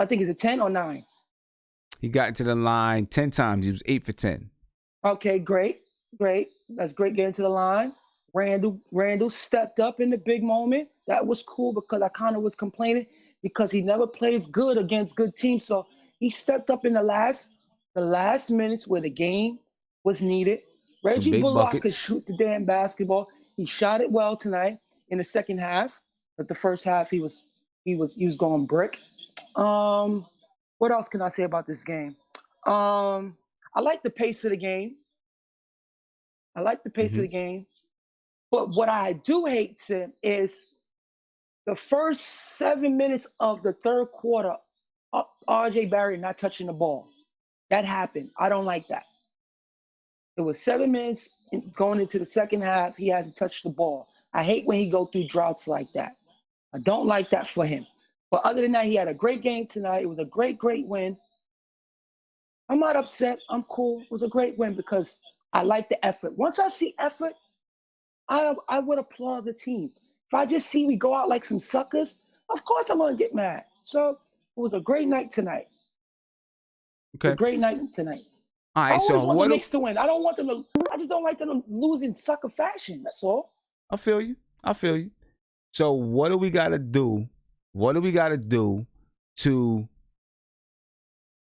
think it's a 10 or 9. He got to the line 10 times. He was 8 for 10. Okay, great. That's great getting to the line. Randall stepped up in the big moment. That was cool because I kind of was complaining because he never plays good against good teams. So he stepped up in the last minutes where the game was needed. Reggie Bullock could shoot the damn basketball. He shot it well tonight in the second half. But the first half he was going brick. What else can I say about this game? I like the pace of the game. But what I do hate, Sim, is the first 7 minutes of the third quarter, RJ Barrett not touching the ball. That happened. I don't like that. It was 7 minutes going into the second half. He hasn't touched the ball. I hate when he go through droughts like that. I don't like that for him. But other than that, he had a great game tonight. It was a great, great win. I'm not upset. I'm cool. It was a great win because I like the effort. Once I see effort, I would applaud the team. If I just see we go out like some suckers, of course I'm going to get mad. So it was a great night tonight. Okay. A great night tonight. All right, I always want the Knicks to win. I just don't like them to lose in sucker fashion. That's all. I feel you. So what do we got to do? What do we got to do to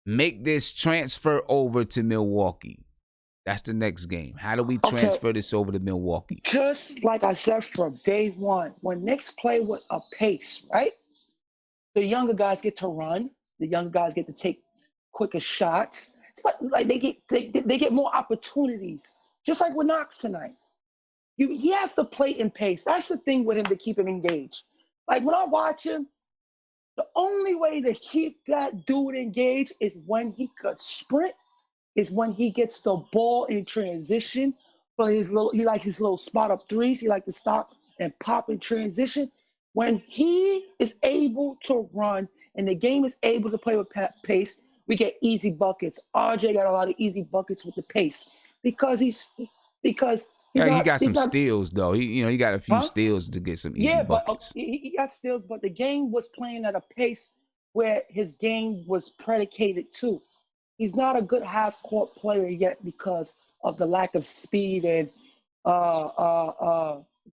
make this transfer over to Milwaukee? That's the next game. How do we transfer this over to Milwaukee? Just like I said from day one, when Knicks play with a pace, right? The younger guys get to run. The younger guys get to take quicker shots. It's like they get more opportunities. Just like with Knox tonight. He has to play in pace. That's the thing with him to keep him engaged. Like when I watch him, the only way to keep that dude engaged is when he could sprint, is when he gets the ball in transition. For he likes his little spot up threes. He likes to stop and pop in transition. When he is able to run and the game is able to play with pace, we get easy buckets. RJ got a lot of easy buckets with the pace because he got some steals though. He got a few steals to get some easy buckets. But he got steals, but the game was playing at a pace where his game was predicated to. He's not a good half-court player yet because of the lack of speed and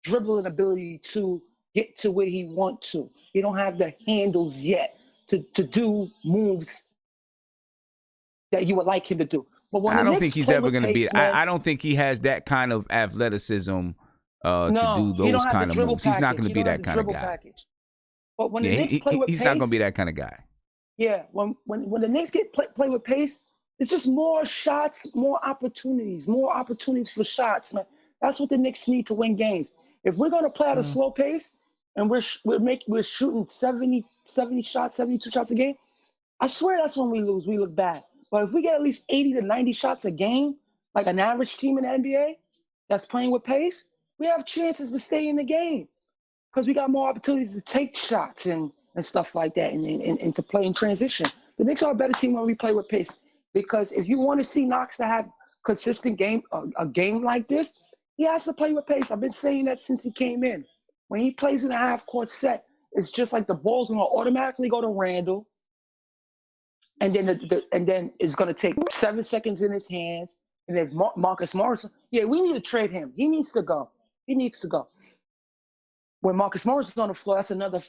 dribbling ability to get to where he wants to. He don't have the handles yet to do moves that you would like him to do. But when I don't think he's ever going to be. I don't think he has that kind of athleticism to do those kind of moves. He's not going to be that kind of guy. But when the Knicks play with pace, he's not going to be that kind of guy. Yeah, when the Knicks play with pace, it's just more shots, more opportunities for shots, man. That's what the Knicks need to win games. If we're going to play at a slow pace and we're shooting 70 shots, 72 shots a game, I swear that's when we lose. We look bad. But if we get at least 80 to 90 shots a game, like an average team in the NBA that's playing with pace, we have chances to stay in the game because we got more opportunities to take shots and stuff like that and to play in transition. The Knicks are a better team when we play with pace because if you want to see Knox to have consistent a game like this, he has to play with pace. I've been saying that since he came in. When he plays in a half-court set, it's just like the ball's going to automatically go to Randall, and then it's going to take 7 seconds in his hands. And then Marcus Morris, we need to trade him. He needs to go. When Marcus Morris is on the floor, that's another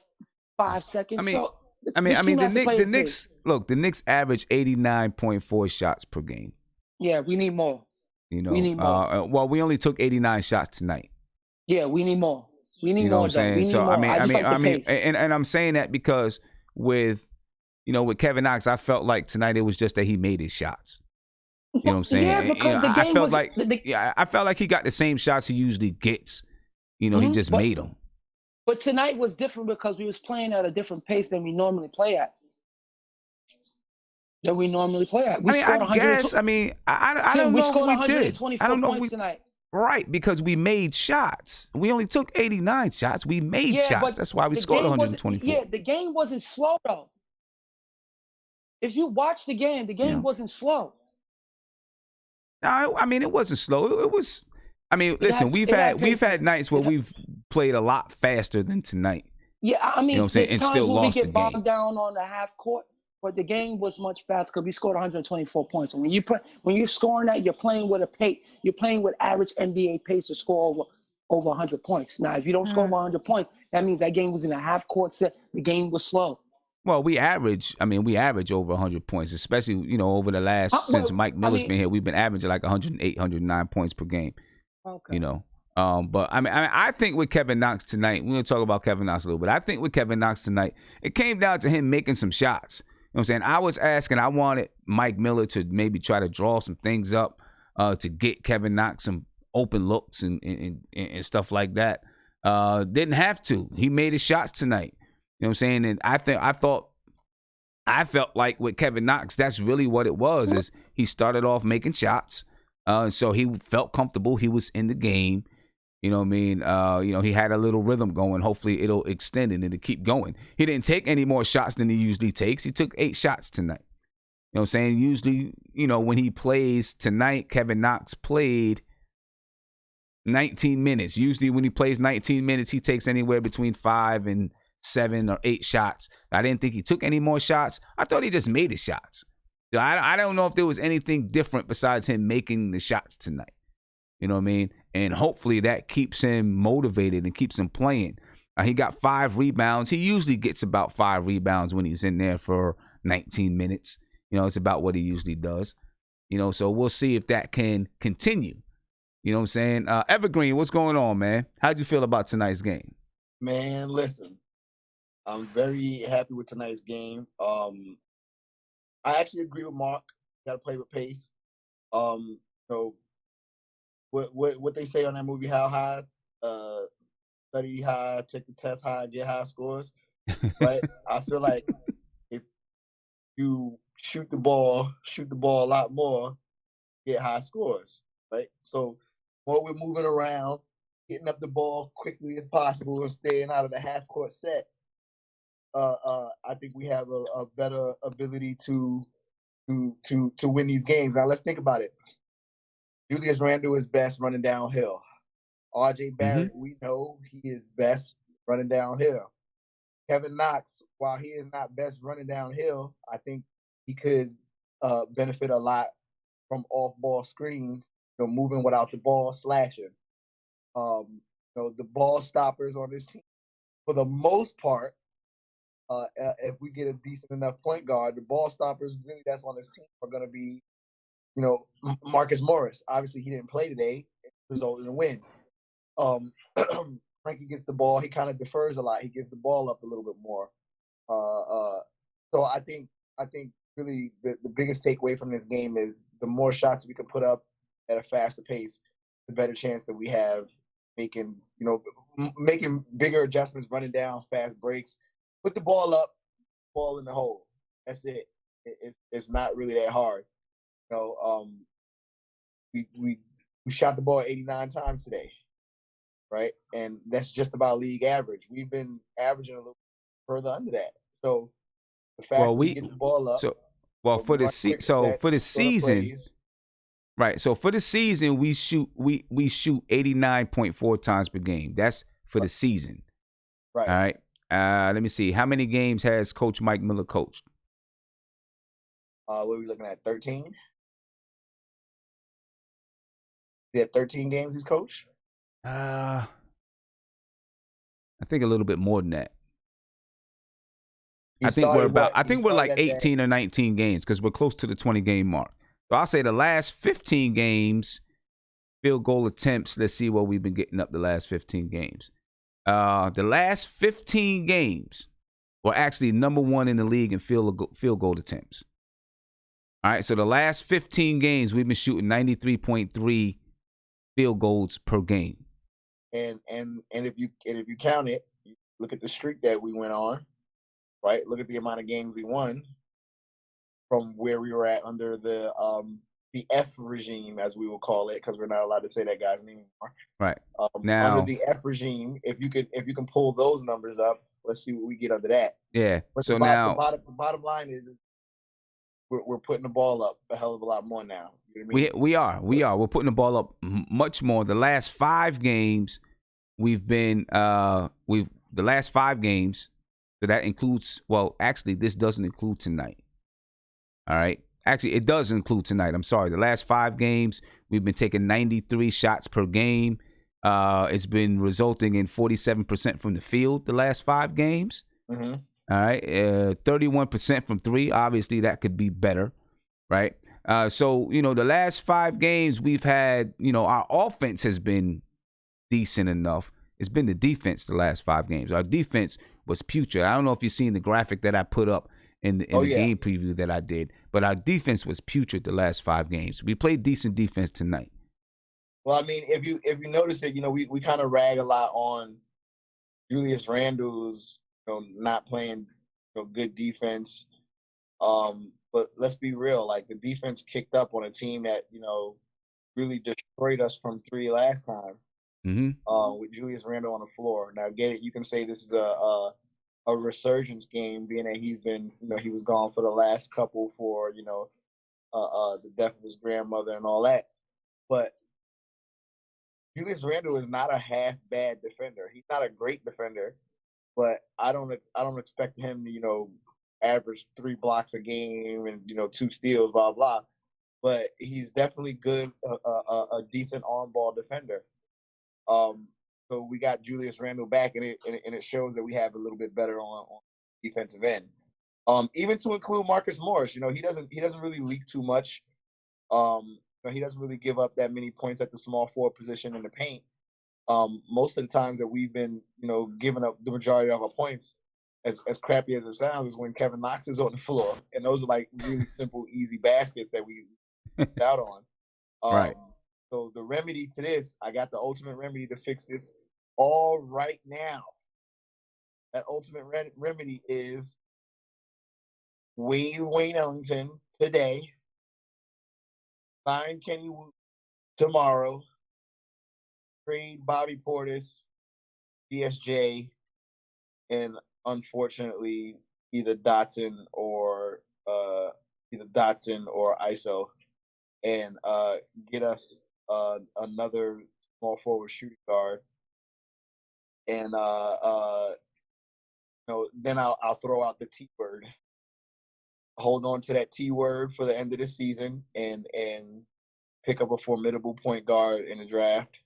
5 seconds. The Knicks, look, the Knicks average 89.4 shots per game. Yeah, we need more. We need more. We only took 89 shots tonight. Yeah, we need more. We need more. What I'm saying? And I'm saying that because with Kevin Knox, I felt like tonight it was just that he made his shots. You know what I'm saying? Yeah, because the game I felt like he got the same shots he usually gets. He just made them. But tonight was different because we was playing at a different pace than we normally play at. We scored 120. I don't know scored if we did. 124 points tonight. Right, because we made shots. We only took 89 shots. We made shots. That's why we scored 124. Yeah, the game wasn't slow though. If you watch the game wasn't slow. No, it wasn't slow. It was. Listen, we've had nights where we've played a lot faster than tonight. Yeah, there's times when we get bogged down on the half court, but the game was much faster because we scored 124 points. And when you're scoring that, you're playing with average NBA pace to score over 100 points. Now, if you don't score over 100 points, that means that game was in a half court set. The game was slow. Well, we average over 100 points, especially, over the last, since Mike Miller's been here, we've been averaging like 108, 109 points per game. Okay. But I think with Kevin Knox tonight, we're going to talk about Kevin Knox a little bit. I think with Kevin Knox tonight, it came down to him making some shots. You know what I'm saying? I wanted Mike Miller to maybe try to draw some things up to get Kevin Knox some open looks and stuff like that. Didn't have to. He made his shots tonight. You know what I'm saying? And I felt like with Kevin Knox, that's really what it was, is he started off making shots. So he felt comfortable. He was in the game. You know what I mean? He had a little rhythm going. Hopefully it'll extend and it'll keep going. He didn't take any more shots than he usually takes. He took 8 shots tonight. You know what I'm saying? Usually, when he plays tonight, Kevin Knox played 19 minutes. Usually when he plays 19 minutes, he takes anywhere between 5 and 7 or 8 shots. I didn't think he took any more shots. I thought he just made his shots. I don't know if there was anything different besides him making the shots tonight. You know what I mean? And hopefully that keeps him motivated and keeps him playing. He got 5 rebounds. He usually gets about 5 rebounds when he's in there for 19 minutes. It's about what he usually does. So we'll see if that can continue. You know what I'm saying? Evergreen, what's going on, man? How'd you feel about tonight's game? Man, listen. I'm very happy with tonight's game. I actually agree with Mark. Got to play with pace. So what they say on that movie, How High? Study high, take the test high, get high scores. Right? I feel like if you shoot the ball a lot more, get high scores. Right? So while we're moving around, getting up the ball quickly as possible and staying out of the half court set, I think we have a better ability to win these games. Now let's think about it. Julius Randle is best running downhill. RJ Barrett, we know he is best running downhill. Kevin Knox, while he is not best running downhill, I think he could benefit a lot from off-ball screens, moving without the ball, slashing. The ball stoppers on this team, for the most part, if we get a decent enough point guard, the ball stoppers really that's on this team are going to be, Marcus Morris. Obviously, he didn't play today. It resulted in a win. Frankie gets the ball. He kind of defers a lot. He gives the ball up a little bit more. So I think really the biggest takeaway from this game is the more shots we can put up at a faster pace, the better chance that we have making bigger adjustments, running down fast breaks, put the ball up, ball in the hole. That's it. It's not really that hard. We shot the ball 89 times today. Right, and that's just about league average. We've been averaging a little further under that. So the faster we get the ball up. For the season, right? So for the season, we shoot 89.4 times per game. That's for the season. Right. All right. Let me see. How many games has Coach Mike Miller coached? What are we looking at? 13. He had 13 games he's coached. I think a little bit more than that. I think we're like 18 or 19 games because we're close to the 20-game mark. So I'll say the last 15 games, field goal attempts. Let's see what we've been getting up the last 15 games. The last 15 games were actually number one in the league in field goal attempts. All right, so the last 15 games we've been shooting 93.3 field goals per game. And if you count it, you look at the streak that we went on, right? Look at the amount of games we won from where we were at under the F regime, as we will call it, because we're not allowed to say that guy's name anymore. Right. Now under the F regime, if you can pull those numbers up, let's see what we get under that. Yeah. But so the bottom line is we're putting the ball up a hell of a lot more now. You know what I mean? We are. We're putting the ball up much more. The last 5 games, we've been the last 5 games. So that includes. Well, actually, this doesn't include tonight. All right. Actually, it does include tonight. I'm sorry. The last 5 games, we've been taking 93 shots per game. It's been resulting in 47% from the field the last 5 games. Mm-hmm. All right. 31% from 3. Obviously, that could be better. Right. So, the last 5 games we've had, our offense has been decent enough. It's been the defense the last 5 games. Our defense was putrid. I don't know if you've seen the graphic that I put up in the game preview that I did, but our defense was putrid the last 5 games. We played decent defense tonight. Well, I mean, if you notice it, we kind of rag a lot on Julius Randle's, not playing good defense. But let's be real, like the defense kicked up on a team that, really destroyed us from 3 last time. Mm-hmm. With Julius Randle on the floor. Now, get it, you can say this is a resurgence game, being that he's been, he was gone for the last couple for, the death of his grandmother and all that. But Julius Randle is not a half bad defender. He's not a great defender, but I don't expect him to, average 3 blocks a game and 2 steals, blah blah. But he's definitely good, a decent on-ball defender. So we got Julius Randle back, and it shows that we have a little bit better on defensive end. Even to include Marcus Morris, he doesn't really leak too much. He doesn't really give up that many points at the small forward position in the paint. Most of the times that we've been, giving up the majority of our points as crappy as it sounds, is when Kevin Knox is on the floor, and those are like really simple, easy baskets that we out on. Right. So the remedy to this, I got the ultimate remedy to fix this all right now. That ultimate remedy is waive Wayne Ellington today, sign Kenny Wooten tomorrow, trade Bobby Portis, DSJ, and unfortunately either Dotson or ISO, and get us another small forward shooting guard, and then I'll throw out the T word. Hold on to that T word for the end of the season, and pick up a formidable point guard in the draft,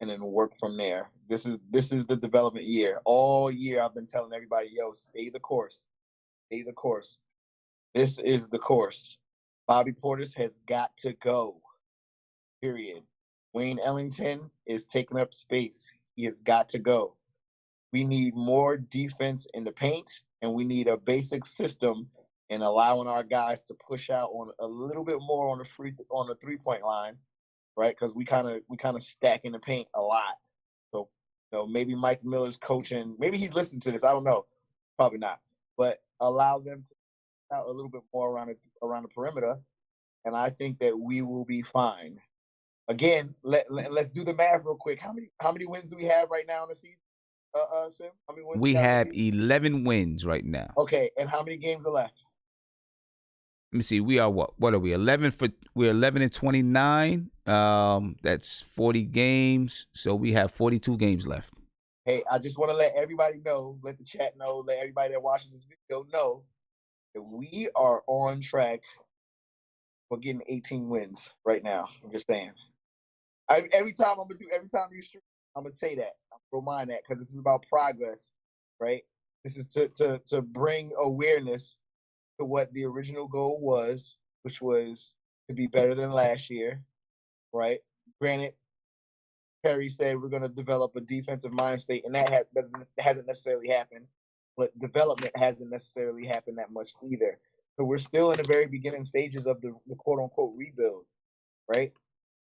and then work from there. This is the development year. All year I've been telling everybody, yo, stay the course. Stay the course. This is the course. Bobby Portis has got to go. Period. Wayne Ellington is taking up space. He has got to go. We need more defense in the paint, and we need a basic system in allowing our guys to push out on a little bit more on the 3-point line, right? Because we kind of stack in the paint a lot. So, maybe Mike Miller's coaching. Maybe he's listening to this. I don't know. Probably not. But allow them to out a little bit more around the perimeter, and I think that we will be fine. Again, let's do the math real quick. How many wins do we have right now in the season? Sim? How many wins we have 11 wins right now. Okay, and how many games are left? Let me see. We are what are we? We're 11-29. That's 40 games. So we have 42 games left. Hey, I just want to let everybody know, let the chat know, let everybody that watches this video know that we are on track for getting 18 wins right now. I'm just saying. Every time you stream, I'm gonna say that. I'm gonna remind that, because this is about progress, right? This is to bring awareness to what the original goal was, which was to be better than last year, right? Granted, Perry said we're going to develop a defensive mind state, and that hasn't necessarily happened, but development hasn't necessarily happened that much either. So we're still in the very beginning stages of the quote-unquote rebuild, right?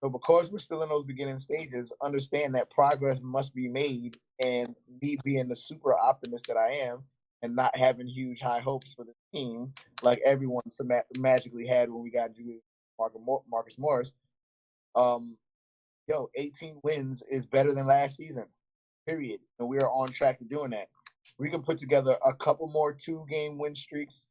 So because we're still in those beginning stages, understand that progress must be made, and me being the super optimist that I am, and not having huge high hopes for the team like everyone magically had when we got Marcus Morris. 18 wins is better than last season, period. And we are on track to doing that. We can put together a couple more 2-game win streaks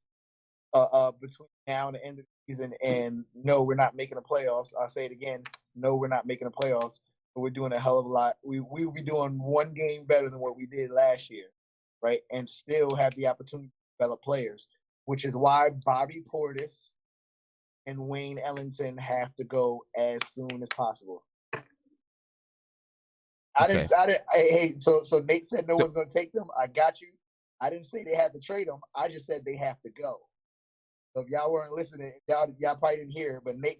between now and the end of the season, and no, we're not making the playoffs. I'll say it again. No, we're not making the playoffs, but we're doing a hell of a lot. We'll be doing one game better than what we did last year, right? And still have the opportunity to develop players, which is why Bobby Portis and Wayne Ellington have to go as soon as possible. So Nate said no one's going to take them. I got you. I didn't say they had to trade them. I just said they have to go. So if y'all weren't listening, y'all probably didn't hear, but Nate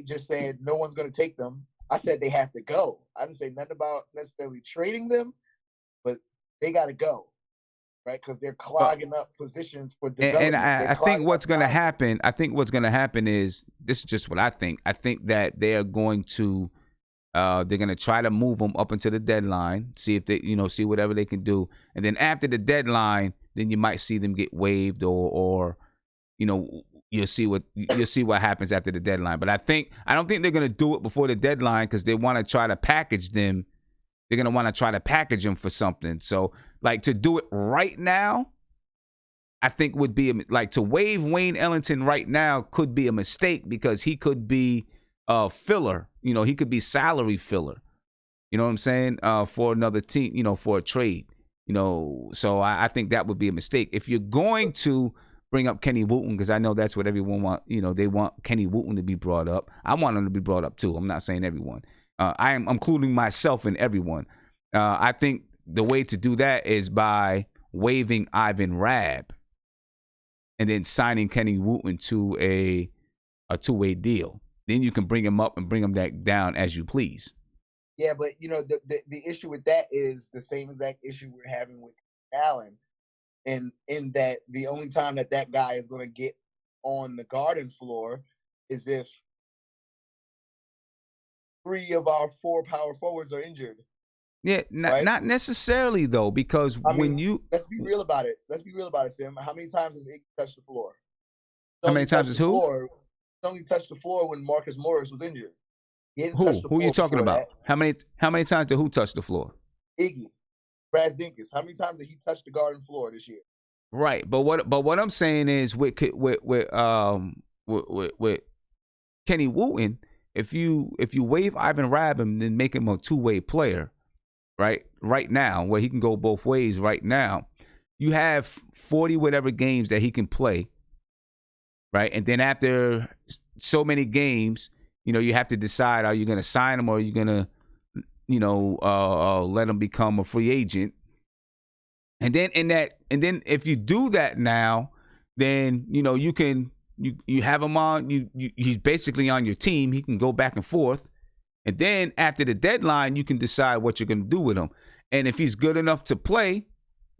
just said no one's going to take them. I said they have to go. I didn't say nothing about necessarily trading them, but they got to go, right? Because they're clogging up positions for development. And I think what's going to happen. I think what's going to happen is, this is just what I think. I think that they are going to they're going to try to move them up until the deadline, see if they see whatever they can do, and then after the deadline, then you might see them get waived, or you'll see what happens after the deadline. But I don't think they're going to do it before the deadline, because they want to try to package them. They're going to want to try to package them for something. So, like, to do it right now, I think would be like, to waive Wayne Ellington right now could be a mistake, because he could be a filler. He could be salary filler. You know what I'm saying? For another team, for a trade. So I think that would be a mistake. If you're going to bring up Kenny Wooten, because I know that's what everyone want. They want Kenny Wooten to be brought up. I want him to be brought up too. I'm not saying everyone. I'm including myself in everyone. I think the way to do that is by waiving Ivan Rabb and then signing Kenny Wooten to a two-way deal. Then you can bring him up and bring him back down as you please. Yeah, but the issue with that is the same exact issue we're having with Allen. in that the only time that guy is going to get on the Garden floor is if 3 of our 4 power forwards are injured. Yeah, not necessarily though, because let's be real about it. Let's be real about it, Sim. How many times has Iggy touched the floor? How many times has who? He only touched the floor when Marcus Morris was injured. He didn't Who? touch the floor. Who are you talking about? That. How many times did who touch the floor? Iggy, Brad Dinkus. How many times did he touch the Garden floor this year? Right, but what I'm saying is with Kenny Wooten, if you waive Ivan Rabin, then make him a two-way player, right now, where he can go both ways. Right now, you have 40 whatever games that he can play, right, and then after so many games, you have to decide: are you going to sign him or are you going to, let him become a free agent? And then if you do that now, then you have him on. He's basically on your team. He can go back and forth, and then after the deadline, you can decide what you're going to do with him. And if he's good enough to play,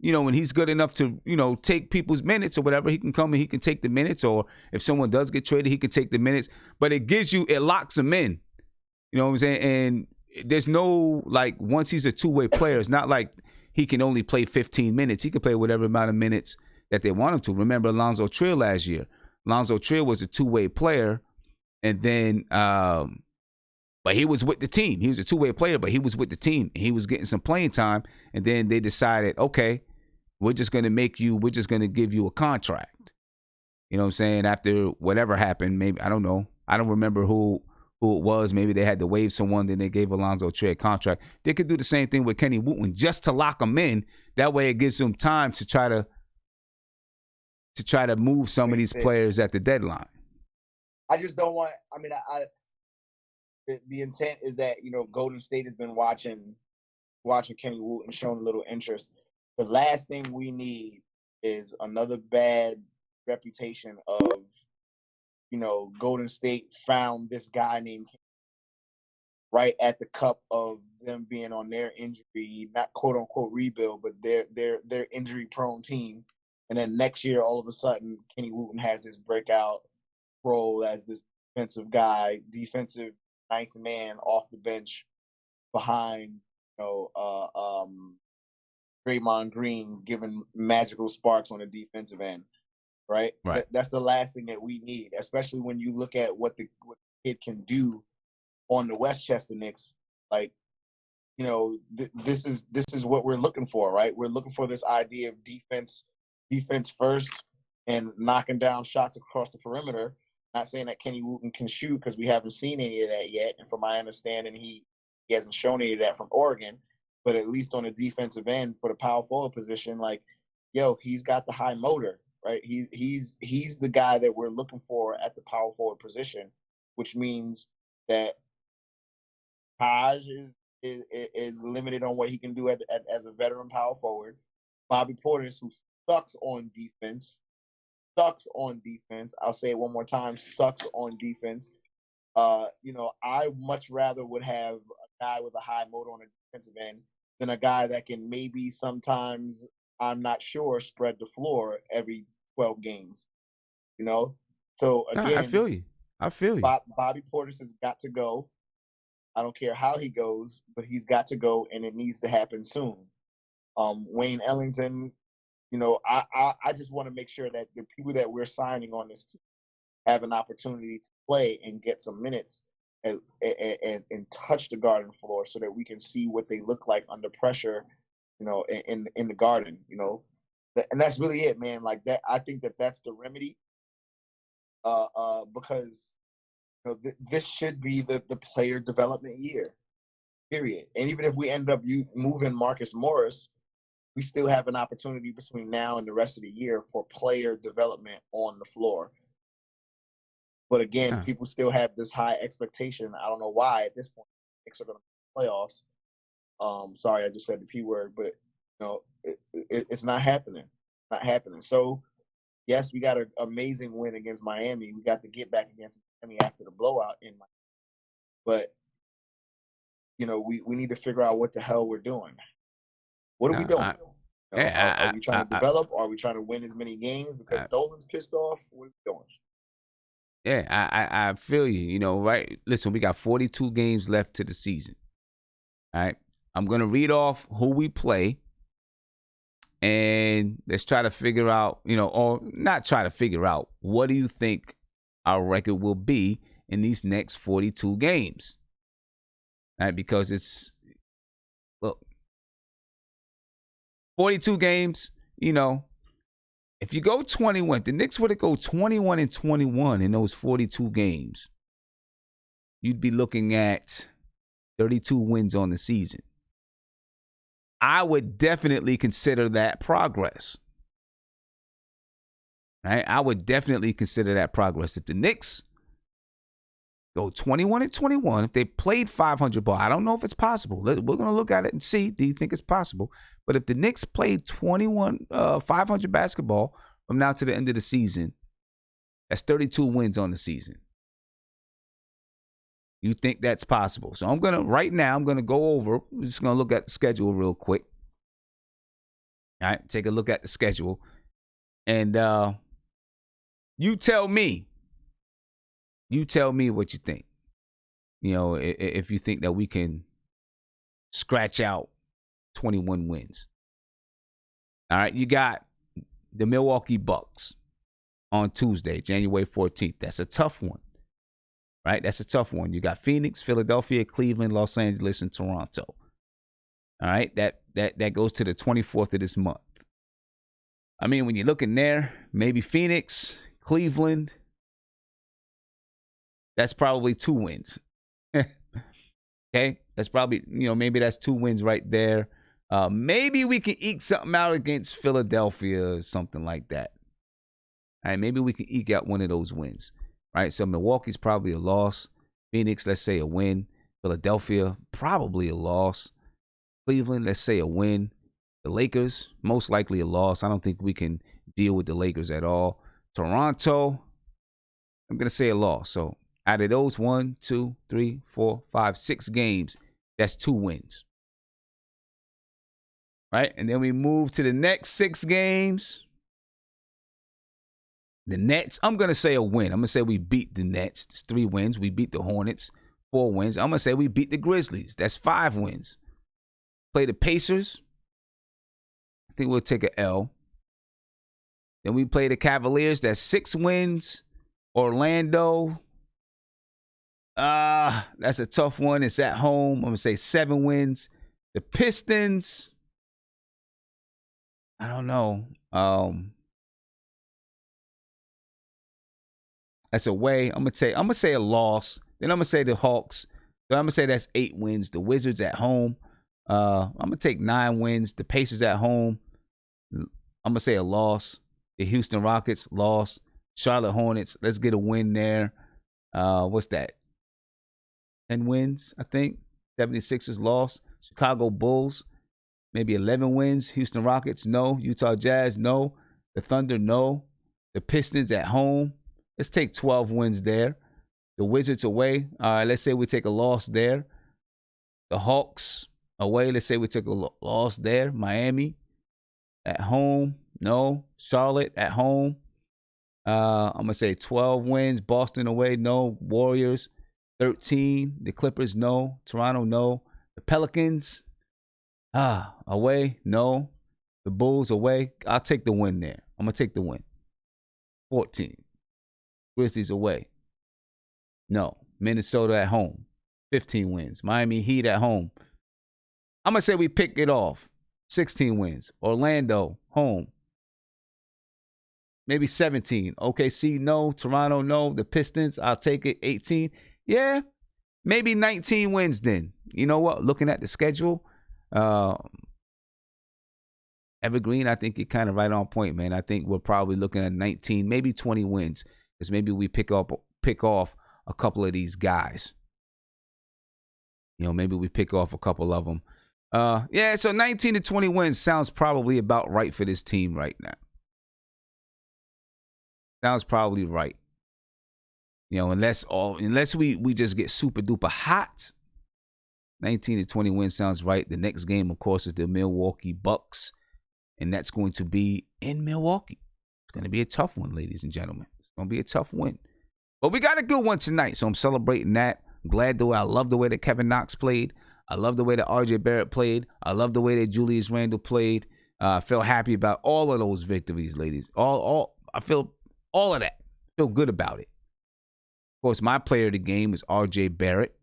and he's good enough to take people's minutes or whatever, he can come and he can take the minutes. Or if someone does get traded, he can take the minutes. But it locks him in. You know what I'm saying? And there's no once he's a two-way player, it's not like he can only play 15 minutes. He can play whatever amount of minutes that they want him to. Remember Alonzo Trill last year. Alonzo Trill was a two-way player, and then but he was with the team. He was a two-way player, but he was with the team. And he was getting some playing time, and then they decided, okay, we're just going to give you a contract. You know what I'm saying? After whatever happened, maybe, I don't know. I don't remember who it was. Maybe they had to waive someone, then they gave Alonzo Trill a contract. They could do the same thing with Kenny Wooten just to lock him in. That way it gives them time to try to move some of these players at the deadline. I just don't want, the intent is that, Golden State has been watching Kenny Wooten, showing a little interest. The last thing we need is another bad reputation of, Golden State found this guy named Kenny right at the cup of them being on their injury, not quote unquote rebuild, but their injury prone team. And then next year, all of a sudden, Kenny Wooten has this breakout role as this defensive guy, defensive ninth man off the bench behind, Draymond Green, giving magical sparks on the defensive end, right? That's the last thing that we need, especially when you look at what the kid can do on the Westchester Knicks. This is what we're looking for, right? We're looking for this idea of defense first and knocking down shots across the perimeter. Not saying that Kenny Wooten can shoot, because we haven't seen any of that yet. And from my understanding, he hasn't shown any of that from Oregon. But at least on the defensive end for the power forward position, he's got the high motor, right? He's the guy that we're looking for at the power forward position, which means that Taj is limited on what he can do as a veteran power forward. Bobby Portis, who sucks on defense. I'll say it one more time, sucks on defense. I much rather would have a guy with a high motor on the defensive end than a guy that can maybe sometimes, I'm not sure, spread the floor every 12 games. So again, I feel you. Bobby Portis has got to go. I don't care how he goes, but he's got to go, and it needs to happen soon. Wayne Ellington, I just want to make sure that the people that we're signing on this team have an opportunity to play and get some minutes and touch the Garden floor, so that we can see what they look like under pressure, in the Garden, and that's really it, man. That, I think that's the remedy, because this should be the player development year, period. And even if we end up moving Marcus Morris, we still have an opportunity between now and the rest of the year for player development on the floor. But again, people still have this high expectation. I don't know why at this point. Knicks are going to play playoffs. Sorry, I just said the P word, but it's not happening. Not happening. So, yes, we got an amazing win against Miami. We got to get back against Miami after the blowout in Miami. But we need to figure out what the hell we're doing. What are we doing? Are we trying to develop? Or are we trying to win as many games? Because Dolan's pissed off. What are we doing? Yeah, I feel you. You know, right? Listen, we got 42 games left to the season. All right. I'm going to read off who we play. And let's try to figure out, you know, or not try to figure out, what do you think our record will be in these next 42 games? All right, because it's, look, 42 games, you know, if you go 21, the Knicks were to go 21-21 in those 42 games, you'd be looking at 32 wins on the season. I would definitely consider that progress. Right? I would definitely consider that progress. If the Knicks go 21-21, if they played 500 ball, I don't know if it's possible. We're going to look at it and see, do you think it's possible? But if the Knicks played 500 basketball from now to the end of the season, that's 32 wins on the season. You think that's possible? So right now, I'm going to go over, we're just going to look at the schedule real quick. All right, take a look at the schedule. And you tell me what you think. You know, if you think that we can scratch out 21 wins. All right, you got the Milwaukee Bucks on Tuesday, January 14th. That's a tough one. Right? That's a tough one. You got Phoenix, Philadelphia, Cleveland, Los Angeles, and Toronto. All right? That goes to the 24th of this month. I mean, when you're looking there, maybe Phoenix, Cleveland, that's probably 2 wins. Okay? That's probably, you know, maybe that's 2 wins right there. Maybe we can eke something out against Philadelphia or something like that. All right? Maybe we can eke out one of those wins. Right, so Milwaukee's probably a loss. Phoenix, let's say a win. Philadelphia, probably a loss. Cleveland, let's say a win. The Lakers, most likely a loss. I don't think we can deal with the Lakers at all. Toronto, I'm going to say a loss. So out of those 1, 2, 3, 4, 5, 6 games, that's 2 wins. Right, and then we move to the next 6 games. The Nets, I'm going to say a win. I'm going to say we beat the Nets. That's 3 wins. We beat the Hornets, 4 wins. I'm going to say we beat the Grizzlies. That's 5 wins. Play the Pacers. I think we'll take an L. Then we play the Cavaliers. That's 6 wins. Orlando. That's a tough one. It's at home. I'm going to say 7 wins. The Pistons. I don't know. That's away. I'm gonna say a loss. Then I'm gonna say the Hawks. So I'm gonna say that's 8 wins. The Wizards at home. I'm gonna take 9 wins. The Pacers at home. I'm gonna say a loss. The Houston Rockets, loss. Charlotte Hornets, let's get a win there. What's that? 10 wins, I think. 76ers loss. Chicago Bulls, maybe 11 wins. Houston Rockets, no. Utah Jazz, no. The Thunder, no. The Pistons at home. Let's take 12 wins there. The Wizards away. All right, let's say we take a loss there. The Hawks away. Let's say we took a loss there. Miami at home. No. Charlotte at home. I'm going to say 12 wins. Boston away. No. Warriors 13. The Clippers, no. Toronto, no. The Pelicans away. No. The Bulls away. I'll take the win there. I'm going to take the win. 14. Grizzlies away. No. Minnesota at home. 15 wins. Miami Heat at home. I'm going to say we pick it off. 16 wins. Orlando, home. Maybe 17. OKC, no. Toronto, no. The Pistons, I'll take it. 18. Yeah. Maybe 19 wins then. You know what? Looking at the schedule, Evergreen, I think you're kind of right on point, man. I think we're probably looking at 19, maybe 20 wins. Because maybe we pick off a couple of these guys. You know, maybe we pick off a couple of them. Yeah, so 19 to 20 wins sounds probably about right for this team right now. Sounds probably right. You know, unless we just get super duper hot. 19 to 20 wins sounds right. The next game, of course, is the Milwaukee Bucks. and that's going to be in Milwaukee. It's going to be a tough one, ladies and gentlemen. It's going to be a tough win. But we got a good one tonight, so I'm celebrating that. I'm glad I love the way that Kevin Knox played. I love the way that RJ Barrett played. I love the way that Julius Randle played. I feel happy about all of those victories, ladies. I feel all of that. Feel good about it. Of course, my player of the game was RJ Barrett.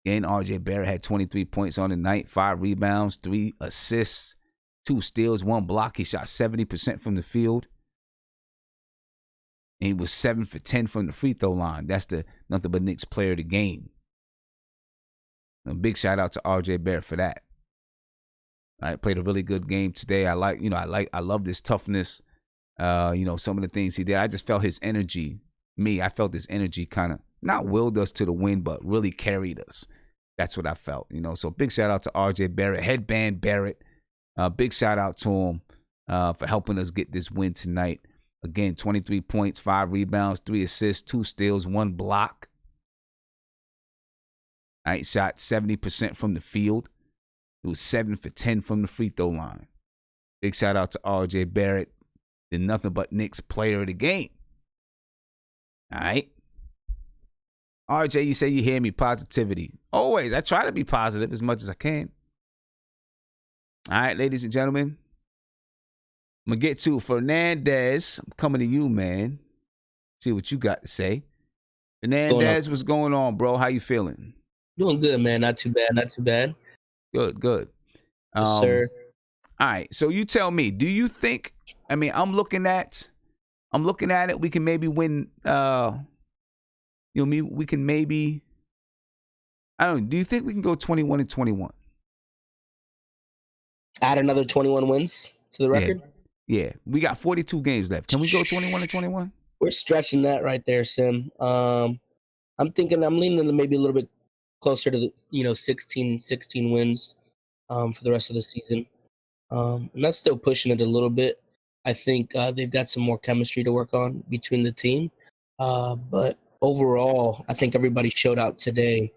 Again, RJ Barrett had 23 points on the night, 5 rebounds, 3 assists, 2 steals, 1 block. He shot 70% from the field. And he was 7 for 10 from the free throw line. That's the Nothing But Knicks player of the game. A big shout out to RJ Barrett for that. I played a really good game today. I love this toughness. Some of the things he did. I just felt his energy. I felt his energy kind of not willed us to the win, but really carried us. That's what I felt. So big shout out to RJ Barrett, Headband Barrett. Big shout out to him for helping us get this win tonight. Again, 23 points, 5 rebounds, 3 assists, 2 steals, 1 block. All right, shot 70% from the field. It was 7 for 10 from the free throw line. Big shout out to RJ Barrett, the Nothing But Knicks player of the game. All right. RJ, you say you hear me. Positivity. Always. I try to be positive as much as I can. All right, ladies and gentlemen. I'm going to get to Fernandez. I'm coming to you, man. See what you got to say. Fernandez, what's going on, bro? How you feeling? Doing good, man. Not too bad. Good. Yes, sir. All right. So you tell me, do you think, I'm looking at it. We can maybe win, we can maybe, I don't know. Do you think we can go 21-21? Add another 21 wins to the record? Yeah. We got 42 games left. Can we go 21-21? We're stretching that right there, Sim. I'm leaning maybe a little bit closer to the 16 wins for the rest of the season. And that's still pushing it a little bit. I think they've got some more chemistry to work on between the team. But overall, I think everybody showed out today,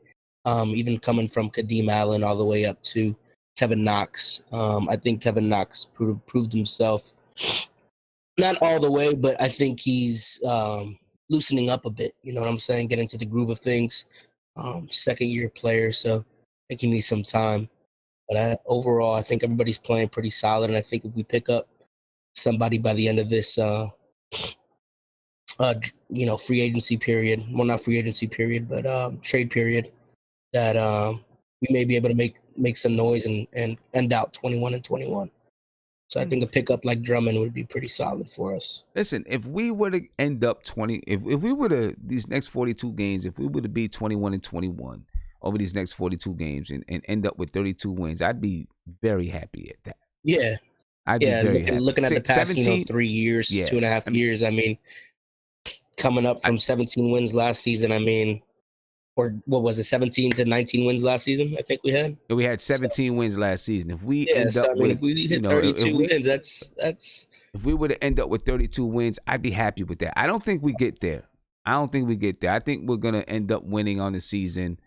even coming from Kadeem Allen all the way up to Kevin Knox. I think Kevin Knox proved himself, not all the way, but I think he's loosening up a bit. You know what I'm saying? Getting to the groove of things. Second-year player, so I think he needs some time. But overall, I think everybody's playing pretty solid, and I think if we pick up somebody by the end of this, free agency period, well, not free agency period, but trade period, that we may be able to make some noise and end out 21-21. So I think a pickup like Drummond would be pretty solid for us. Listen, if we were to end up if we were to, these next 42 games, if we were to be 21-21 over these next 42 games and end up with 32 wins, I'd be very happy at that. Yeah. I'd be very happy. Looking at the past 3 years, 2.5 years, coming up from 17 wins last season, or what was it, 17 to 19 wins last season, I think we had? We had 17 wins last season. If we end up with, if we hit 32 wins, that's if we were to end up with 32 wins, I'd be happy with that. I don't think we get there. I think we're going to end up winning on the season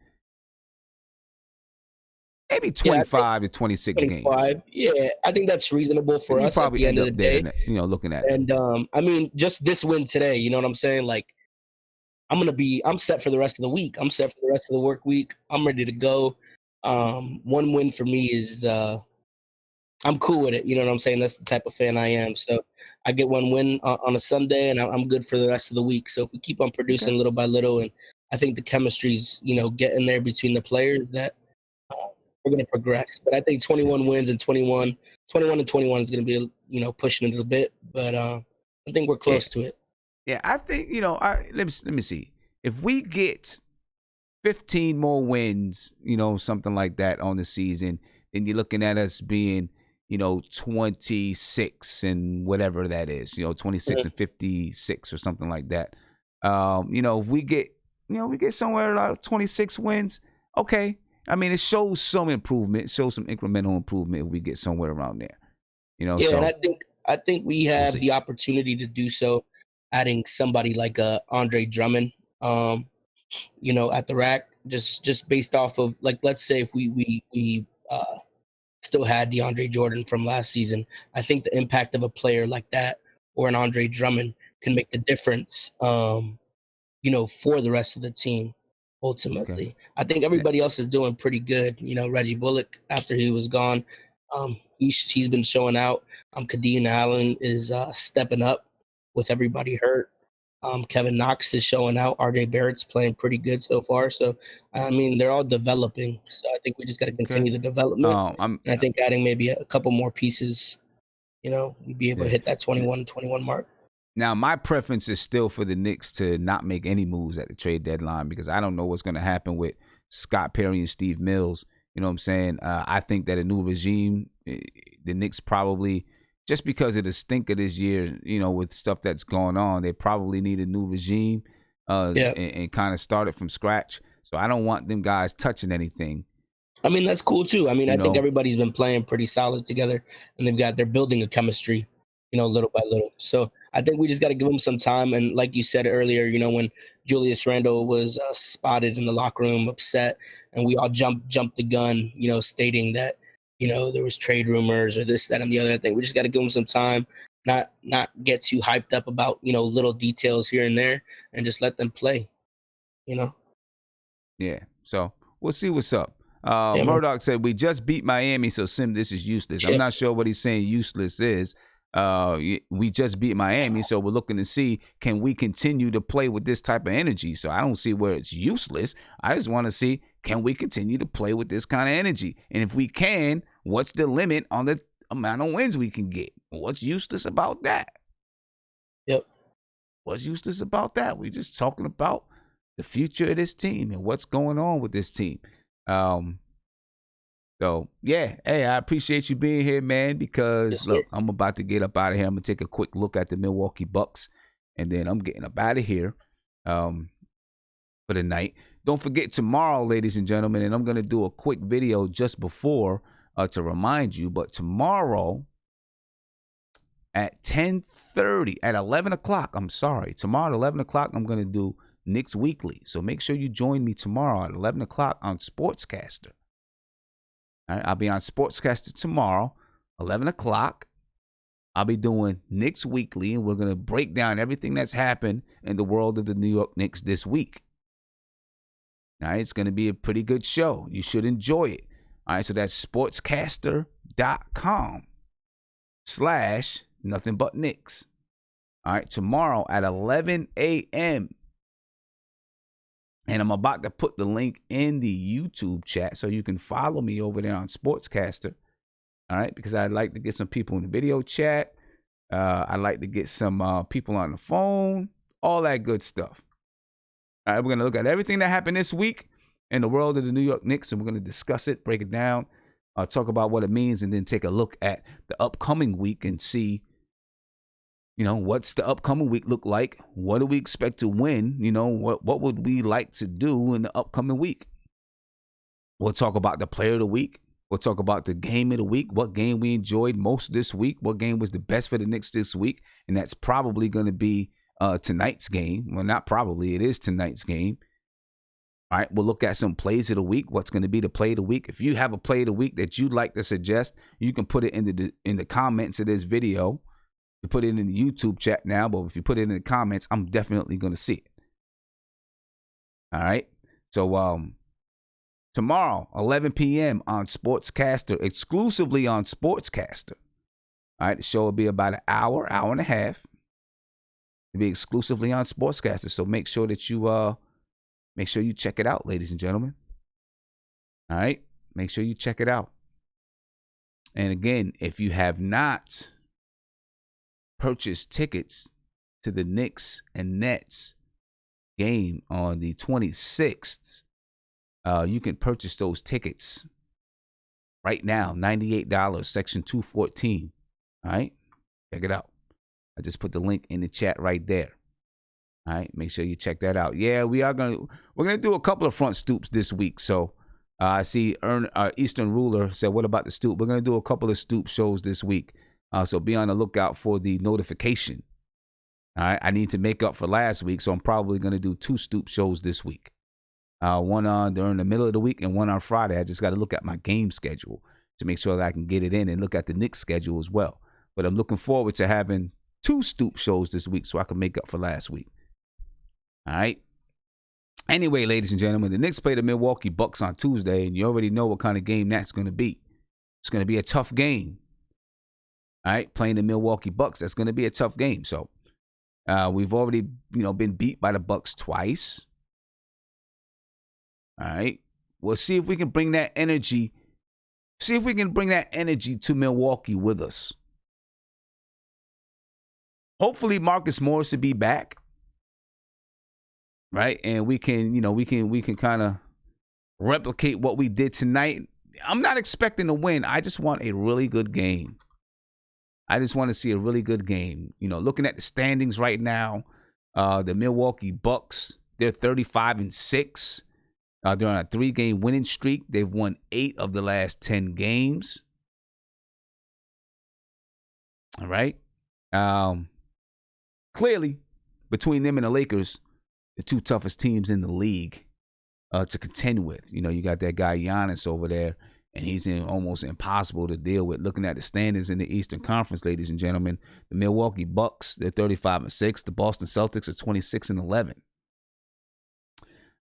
maybe 25 to 26 games. Yeah, I think that's reasonable for us at the end of the day. Looking at it. And just this win today, you know what I'm saying? Like, I'm set for the rest of the week. I'm set for the rest of the work week. I'm ready to go. One win for me is I'm cool with it. You know what I'm saying? That's the type of fan I am. So I get one win on a Sunday, and I'm good for the rest of the week. So if we keep on producing little by little, and I think the chemistry's, getting there between the players, that we're going to progress. But I think 21 wins and 21-21 is going to be, pushing it a bit. But I think we're close to it. Yeah, I think, let me see. If we get 15 more wins, something like that on the season, then you're looking at us being, 26 and whatever that is, 26 and 56 or something like that. If we get somewhere like 26 wins, okay. It shows some improvement, shows some incremental improvement if we get somewhere around there. And I think we have the opportunity to do so, adding somebody like Andre Drummond, at the rack, just based off of, like, let's say if we still had DeAndre Jordan from last season. I think the impact of a player like that or an Andre Drummond can make the difference, you know, for the rest of the team. Ultimately, Okay. I think everybody else is doing pretty good. You know, Reggie Bullock, after he was gone, he's been showing out. Kadeem Allen is stepping up with everybody hurt. Kevin Knox is showing out. RJ Barrett's playing pretty good so far. So, I mean, they're all developing. So I think we just got to continue the development. And I think adding maybe a couple more pieces, you know, we'd be able to hit that 21 mark. Now, my preference is still for the Knicks to not make any moves at the trade deadline because I don't know what's going to happen with Scott Perry and Steve Mills. You know what I'm saying? I think that a new regime, the Knicks probably, just because of the stink of this year, you know, with stuff that's going on, they probably need a new regime and kind of start it from scratch. So I don't want them guys touching anything. I mean, that's cool too. I mean, I think everybody's been playing pretty solid together, and they're building a chemistry, you know, little by little. So I think we just got to give them some time. And like you said earlier, you know, when Julius Randle was spotted in the locker room upset, and we all jumped the gun, you know, stating that, you know, there was trade rumors or this, that, and the other thing. We just got to give them some time, not get too hyped up about, you know, little details here and there, and just let them play, you know. Yeah. So we'll see what's up. Murdoch said, we just beat Miami, so Sim, this is useless. I'm not sure what he's saying useless is. We just beat Miami, so we're looking to see, can we continue to play with this type of energy? So I don't see where it's useless. I just want to see, can we continue to play with this kind of energy? And if we can, what's the limit on the amount of wins we can get? What's useless about that? Yep. What's useless about that? We're just talking about the future of this team and what's going on with this team. So, yeah, hey, I appreciate you being here, man, because, look, I'm about to get up out of here. I'm going to take a quick look at the Milwaukee Bucks, and then I'm getting up out of here for the night. Don't forget tomorrow, ladies and gentlemen, and I'm going to do a quick video just before to remind you, but tomorrow at 10:30, at 11 o'clock, tomorrow at 11 o'clock, I'm going to do Knicks Weekly. So make sure you join me tomorrow at 11 o'clock on Sportscaster. All right, I'll be on Sportscaster tomorrow, 11 o'clock. I'll be doing Knicks Weekly, and we're going to break down everything that's happened in the world of the New York Knicks this week. All right, it's going to be a pretty good show. You should enjoy it. All right, so that's sportscaster.com/NothinButKnicks. All right, tomorrow at 11 a.m., and I'm about to put the link in the YouTube chat so you can follow me over there on Sportscaster. All right, because I'd like to get some people in the video chat. I'd like to get some people on the phone, all that good stuff. All right, we're going to look at everything that happened this week in the world of the New York Knicks, and we're going to discuss it, break it down, talk about what it means, and then take a look at the upcoming week and see, you know, what's the upcoming week look like? What do we expect to win? You know, what would we like to do in the upcoming week? We'll talk about the player of the week. We'll talk about the game of the week, what game we enjoyed most this week, what game was the best for the Knicks this week, and that's probably going to be tonight's game. Well, not probably, it is tonight's game. All right, we'll look at some plays of the week, what's going to be the play of the week. If you have a play of the week that you'd like to suggest, you can put it in the comments of this video. You put it in the YouTube chat now, but if you put it in the comments, I'm definitely going to see it. All right. So tomorrow, 11 p.m. on Sportscaster, exclusively on Sportscaster. All right. The show will be about an hour and a half. It'll be exclusively on Sportscaster. So make sure that you check it out, ladies and gentlemen. All right. Make sure you check it out. And again, if you have not purchase tickets to the Knicks and Nets game on the 26th, you can purchase those tickets right now, $98, section 214. All right, check it out. I just put the link in the chat right there. All right, make sure you check that out. Yeah, we're gonna do a couple of front stoops this week. So I see Eastern Ruler said, what about the stoop? We're gonna do a couple of stoop shows this week. So be on the lookout for the notification. All right. I need to make up for last week, so I'm probably going to do 2 stoop shows this week. One during the middle of the week and one on Friday. I just got to look at my game schedule. to make sure that I can get it in and look at the Knicks schedule as well. But I'm looking forward to having 2 Stoop shows this week so I can make up for last week. All right. Anyway, ladies and gentlemen, the Knicks play the Milwaukee Bucks on Tuesday, and you already know what kind of game that's going to be. It's going to be a tough game. All right, playing the Milwaukee Bucks, that's going to be a tough game. So we've already, been beat by the Bucks twice. All right, we'll see if we can bring that energy. See if we can bring that energy to Milwaukee with us. Hopefully, Marcus Morris will be back. Right, and we can kind of replicate what we did tonight. I'm not expecting to win. I just want a really good game. I just want to see a really good game. Looking at the standings right now, the Milwaukee Bucks, they're 35-6. They're on a 3-game winning streak. They've won 8 of the last 10 games. All right. Clearly, between them and the Lakers, the 2 toughest teams in the league to contend with. You got that guy Giannis over there, and he's almost impossible to deal with. Looking at the standings in the Eastern Conference, ladies and gentlemen, the Milwaukee Bucks, they're 35-6. The Boston Celtics are 26-11.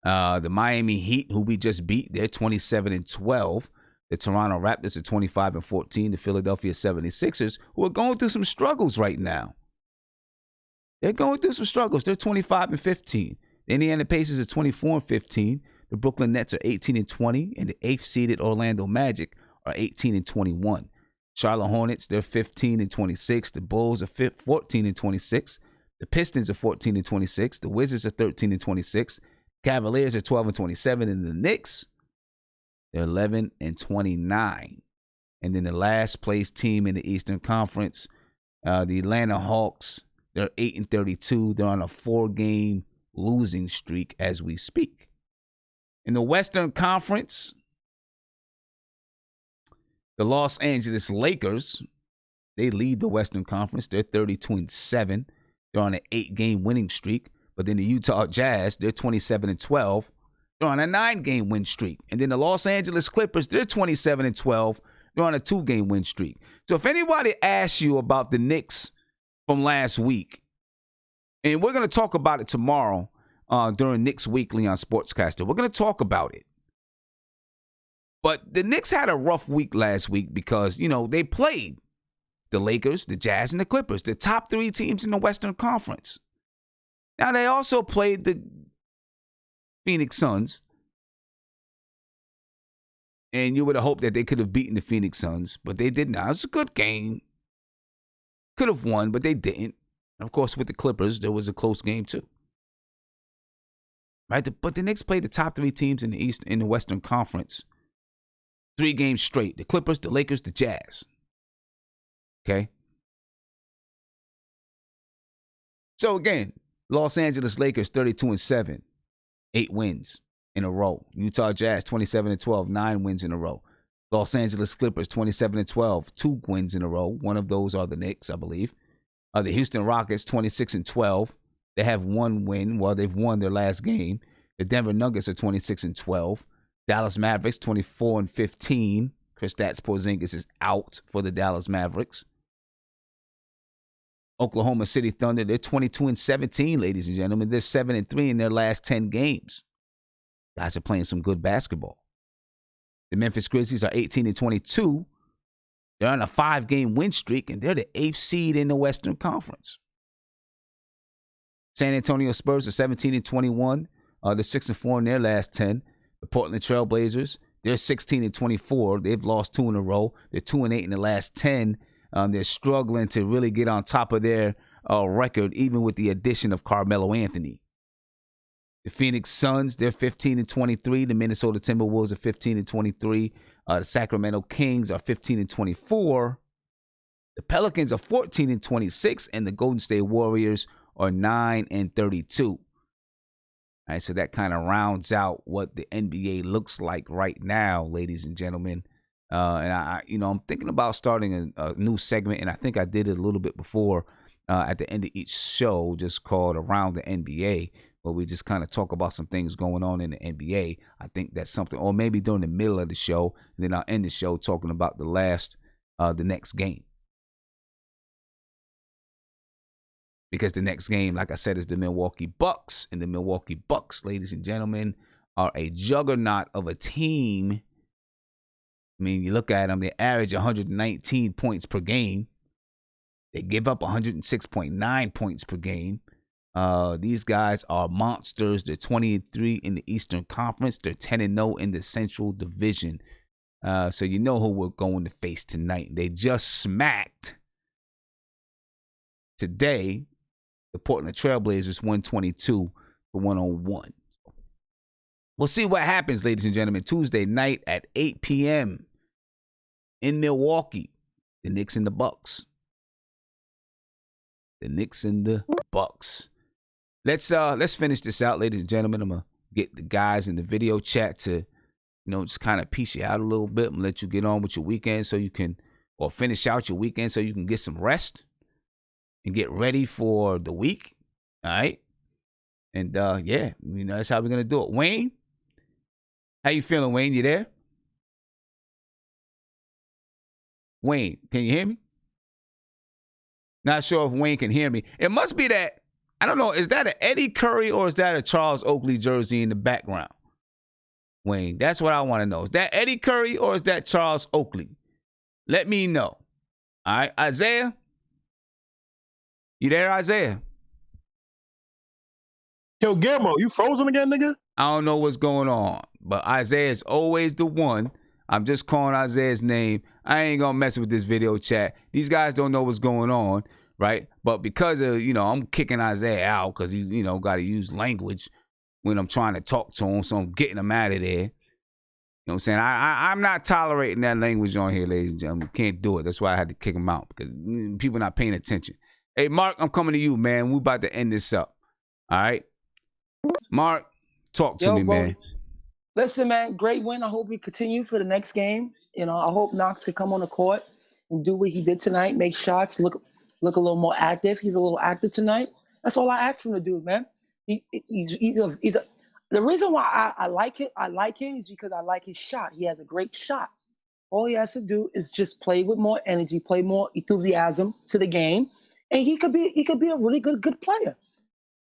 The Miami Heat, who we just beat, they're 27-12. The Toronto Raptors are 25-14. The Philadelphia 76ers, who are going through some struggles right now. They're going through some struggles. They're 25-15. The Indiana Pacers are 24-15. The Brooklyn Nets are 18-20, and the 8th-seeded Orlando Magic are 18-21. Charlotte Hornets, they're 15-26. The Bulls are 14-26. The Pistons are 14-26. The Wizards are 13-26. Cavaliers are 12-27, and the Knicks, they're 11-29. And then the last place team in the Eastern Conference, the Atlanta Hawks, they're 8-32. They're on a 4-game losing streak as we speak. In the Western Conference, the Los Angeles Lakers, they lead the Western Conference. They're 32-7. They're on an 8-game winning streak. But then the Utah Jazz, they're 27-12. They're on a 9-game win streak. And then the Los Angeles Clippers, they're 27-12. They're on a 2-game win streak. So if anybody asks you about the Knicks from last week, and we're going to talk about it tomorrow during Knicks Weekly on Sportscaster. We're going to talk about it. But the Knicks had a rough week last week because, they played the Lakers, the Jazz, and the Clippers, the top 3 teams in the Western Conference. Now, they also played the Phoenix Suns. And you would have hoped that they could have beaten the Phoenix Suns, but they did not. It was a good game. Could have won, but they didn't. And of course, with the Clippers, there was a close game too. Right? But the Knicks played the top 3 teams in the Western Conference 3 games straight. The Clippers, the Lakers, the Jazz. Okay? So again, Los Angeles Lakers 32-7, 8 wins in a row. Utah Jazz 27-12, 9 wins in a row. Los Angeles Clippers 27-12, 2 wins in a row. One of those are the Knicks, I believe. The Houston Rockets 26-12. They have 1 win. Well, they've won their last game. The Denver Nuggets are 26-12. Dallas Mavericks 24-15. Kristaps Porzingis is out for the Dallas Mavericks. Oklahoma City Thunder, they're 22-17, ladies and gentlemen. They're 7-3 in their last 10 games. Guys are playing some good basketball. The Memphis Grizzlies are 18-22. They're on a 5-game win streak, and they're the 8th seed in the Western Conference. San Antonio Spurs are 17-21. They're 6-4 in their last 10. The Portland Trail Blazers, they're 16-24. They've lost 2 in a row. They're 2-8 in the last 10. They're struggling to really get on top of their record, even with the addition of Carmelo Anthony. The Phoenix Suns, they're 15-23. The Minnesota Timberwolves are 15-23. The Sacramento Kings are 15-24. The Pelicans are 14-26, and the Golden State Warriors are 9-32. All right, so that kind of rounds out what the NBA looks like right now, ladies and gentlemen. And I'm thinking about starting a new segment, and I think I did it a little bit before at the end of each show, just called Around the NBA, where we just kind of talk about some things going on in the NBA. I think that's something, or maybe during the middle of the show, and then I'll end the show talking about the next game. Because the next game, like I said, is the Milwaukee Bucks. And the Milwaukee Bucks, ladies and gentlemen, are a juggernaut of a team. I mean, you look at them, they average 119 points per game. They give up 106.9 points per game. These guys are monsters. They're 23 in the Eastern Conference. They're 10-0 in the Central Division. So you know who we're going to face tonight. They just smacked today the Portland Trailblazers 122-101. We'll see what happens, ladies and gentlemen. Tuesday night at 8 p.m. in Milwaukee. The Knicks and the Bucks. The Knicks and the Bucks. Let's finish this out, ladies and gentlemen. I'm gonna get the guys in the video chat to, just kind of piece you out a little bit. I'm gonna let you get on with your weekend so you can, or finish out your weekend so you can get some rest and get ready for the week. All right. And yeah, that's how we're gonna do it. Wayne, how you feeling, Wayne? You there? Wayne, can you hear me? Not sure if Wayne can hear me. It must be that, I don't know, is that an Eddie Curry or is that a Charles Oakley jersey in the background? Wayne, that's what I want to know. Is that Eddie Curry or is that Charles Oakley? Let me know. All right, Isaiah? You there, Isaiah? Yo, Guillermo, you frozen again, nigga? I don't know what's going on, but Isaiah is always the one. I'm just calling Isaiah's name. I ain't going to mess with this video chat. These guys don't know what's going on, right? But because of, I'm kicking Isaiah out because he's, got to use language when I'm trying to talk to him, so I'm getting him out of there. You know what I'm saying? I'm not tolerating that language on here, ladies and gentlemen. Can't do it. That's why I had to kick him out, because people not paying attention. Hey, Mark, I'm coming to you, man. We're about to end this up. All right? Mark, talk to me, man. Listen, man, great win. I hope we continue for the next game. I hope Knox can come on the court and do what he did tonight, make shots, look a little more active. He's a little active tonight. That's all I asked him to do, man. He's the reason why I like him is because I like his shot. He has a great shot. All he has to do is just play with more energy, play more enthusiasm to the game, and he could be a really good player.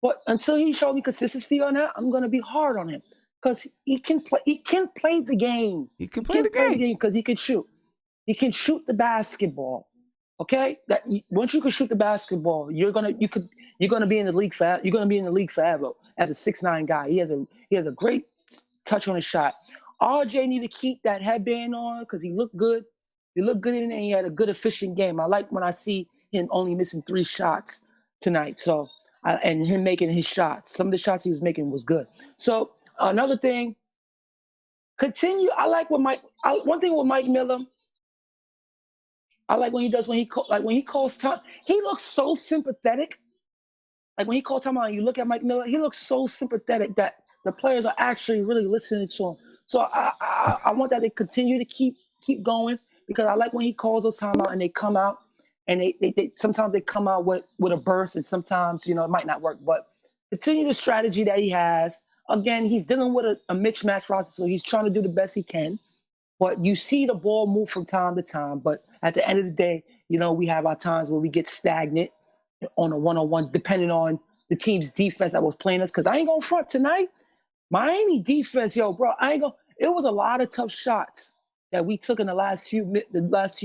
But until he showed me consistency on that, I'm gonna be hard on him. Because he can play the game. He can play the game because he can shoot. He can shoot the basketball. Okay? Once you can shoot the basketball, you're gonna be in the league forever. You're gonna be in the league forever as a 6'9" guy. He has a great touch on his shot. RJ need to keep that headband on because he looked good. He looked good in it, and he had a good efficient game. I like when I see him only missing 3 shots tonight. So and him making his shots. Some of the shots he was making was good. So another thing, continue. I like what one thing with Mike Miller. I like when he calls time. He looks so sympathetic. Like when he called time out, and you look at Mike Miller, he looks so sympathetic that the players are actually really listening to him. So I want that to continue to keep going, because I like when he calls those time out and they come out and they sometimes they come out with a burst, and sometimes it might not work. But continue the strategy that he has. Again, he's dealing with a mismatch roster, so he's trying to do the best he can. But you see the ball move from time to time. But at the end of the day, we have our times where we get stagnant on a one-on-one, depending on the team's defense that was playing us. Because I ain't going to front tonight. Miami defense, bro, it was a lot of tough shots that we took in the last few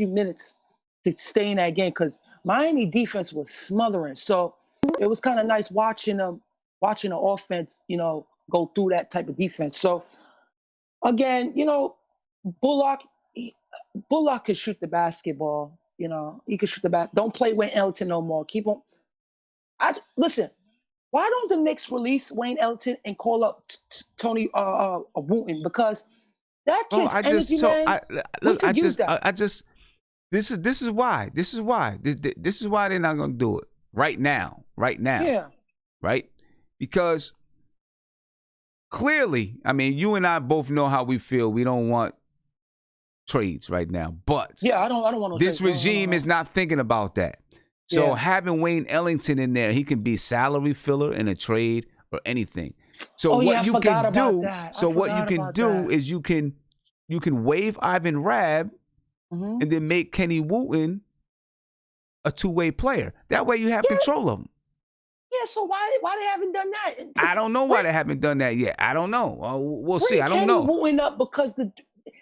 minutes to stay in that game, because Miami defense was smothering. So it was kind of nice watching the offense, go through that type of defense. So again, Bullock could shoot the basketball. He could shoot the basketball. Don't play Wayne Ellington no more. Keep on. Listen. Why don't the Knicks release Wayne Ellington and call up Tony Wooten? Because that kid's energy, man. This is why they're not gonna do it right now. Yeah. Right? Because clearly, you and I both know how we feel. We don't want trades right now, but yeah, I don't want this regime is not thinking about that. So having Wayne Ellington in there, he can be salary filler in a trade, or anything. So Oh, what yeah, I you forgot can about do, that. so what you can do is you can waive Ivan Rabb and then make Kenny Wooten a two-way player. That way you have control of him. Yeah, so why they haven't done that? I don't know why they haven't done that yet. I don't know. We'll see. I don't Kenny know. Wooten up because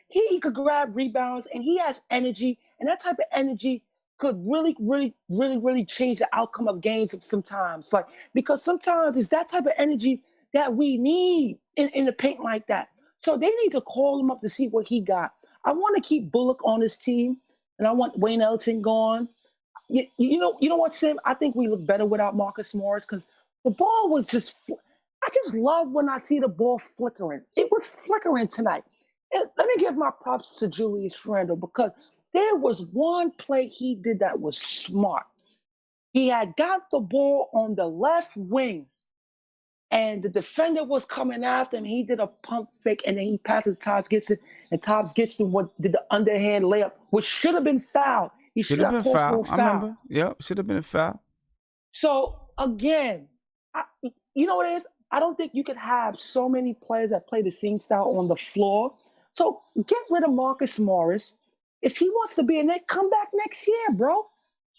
he could grab rebounds and he has energy, and that type of energy could really, really, really, really change the outcome of games sometimes. Like, because sometimes it's that type of energy that we need in the paint like that. So they need to call him up to see what he got. I want to keep Bullock on his team, and I want Wayne Ellington gone. You know what, Sam? I think we look better without Marcus Morris because the ball was just. I just love when I see the ball flickering. It was flickering tonight. And let me give my props to Julius Randle because there was one play he did that was smart. He had got the ball on the left wing, and the defender was coming after him. He did a pump fake, and then he passed it to Taj Gibson, and Taj Gibson did the underhand layup, which should have been fouled. He should have called for a foul. I remember. Yep, should have been a foul. So, again, you know what it is? I don't think you could have so many players that play the same style on the floor. So get rid of Marcus Morris. If he wants to be in it, come back next year, bro.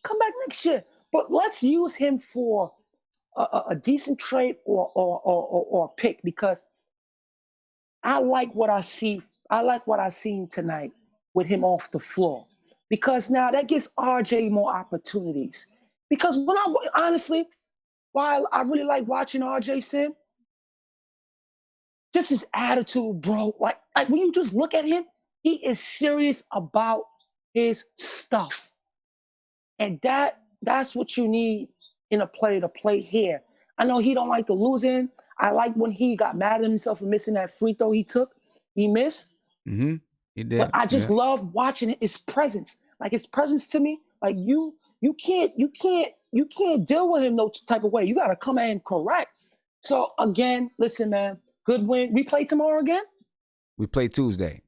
Come back next year. But let's use him for a decent trade or a pick because I like what I see. I like what I seen tonight with him off the floor because now that gives RJ more opportunities. Because honestly, while I really like watching RJ Sim, just his attitude, bro. Like when you just look at him, he is serious about his stuff. And that's what you need in a player to play here. I know he don't like to lose in. I like when he got mad at himself for missing that free throw he took. He missed. Mm-hmm. He did. But I just love watching his presence. Like his presence to me, like you can't deal with him no type of way. You gotta come at him correct. So again, listen, man, good win. We play tomorrow again? We play Tuesday.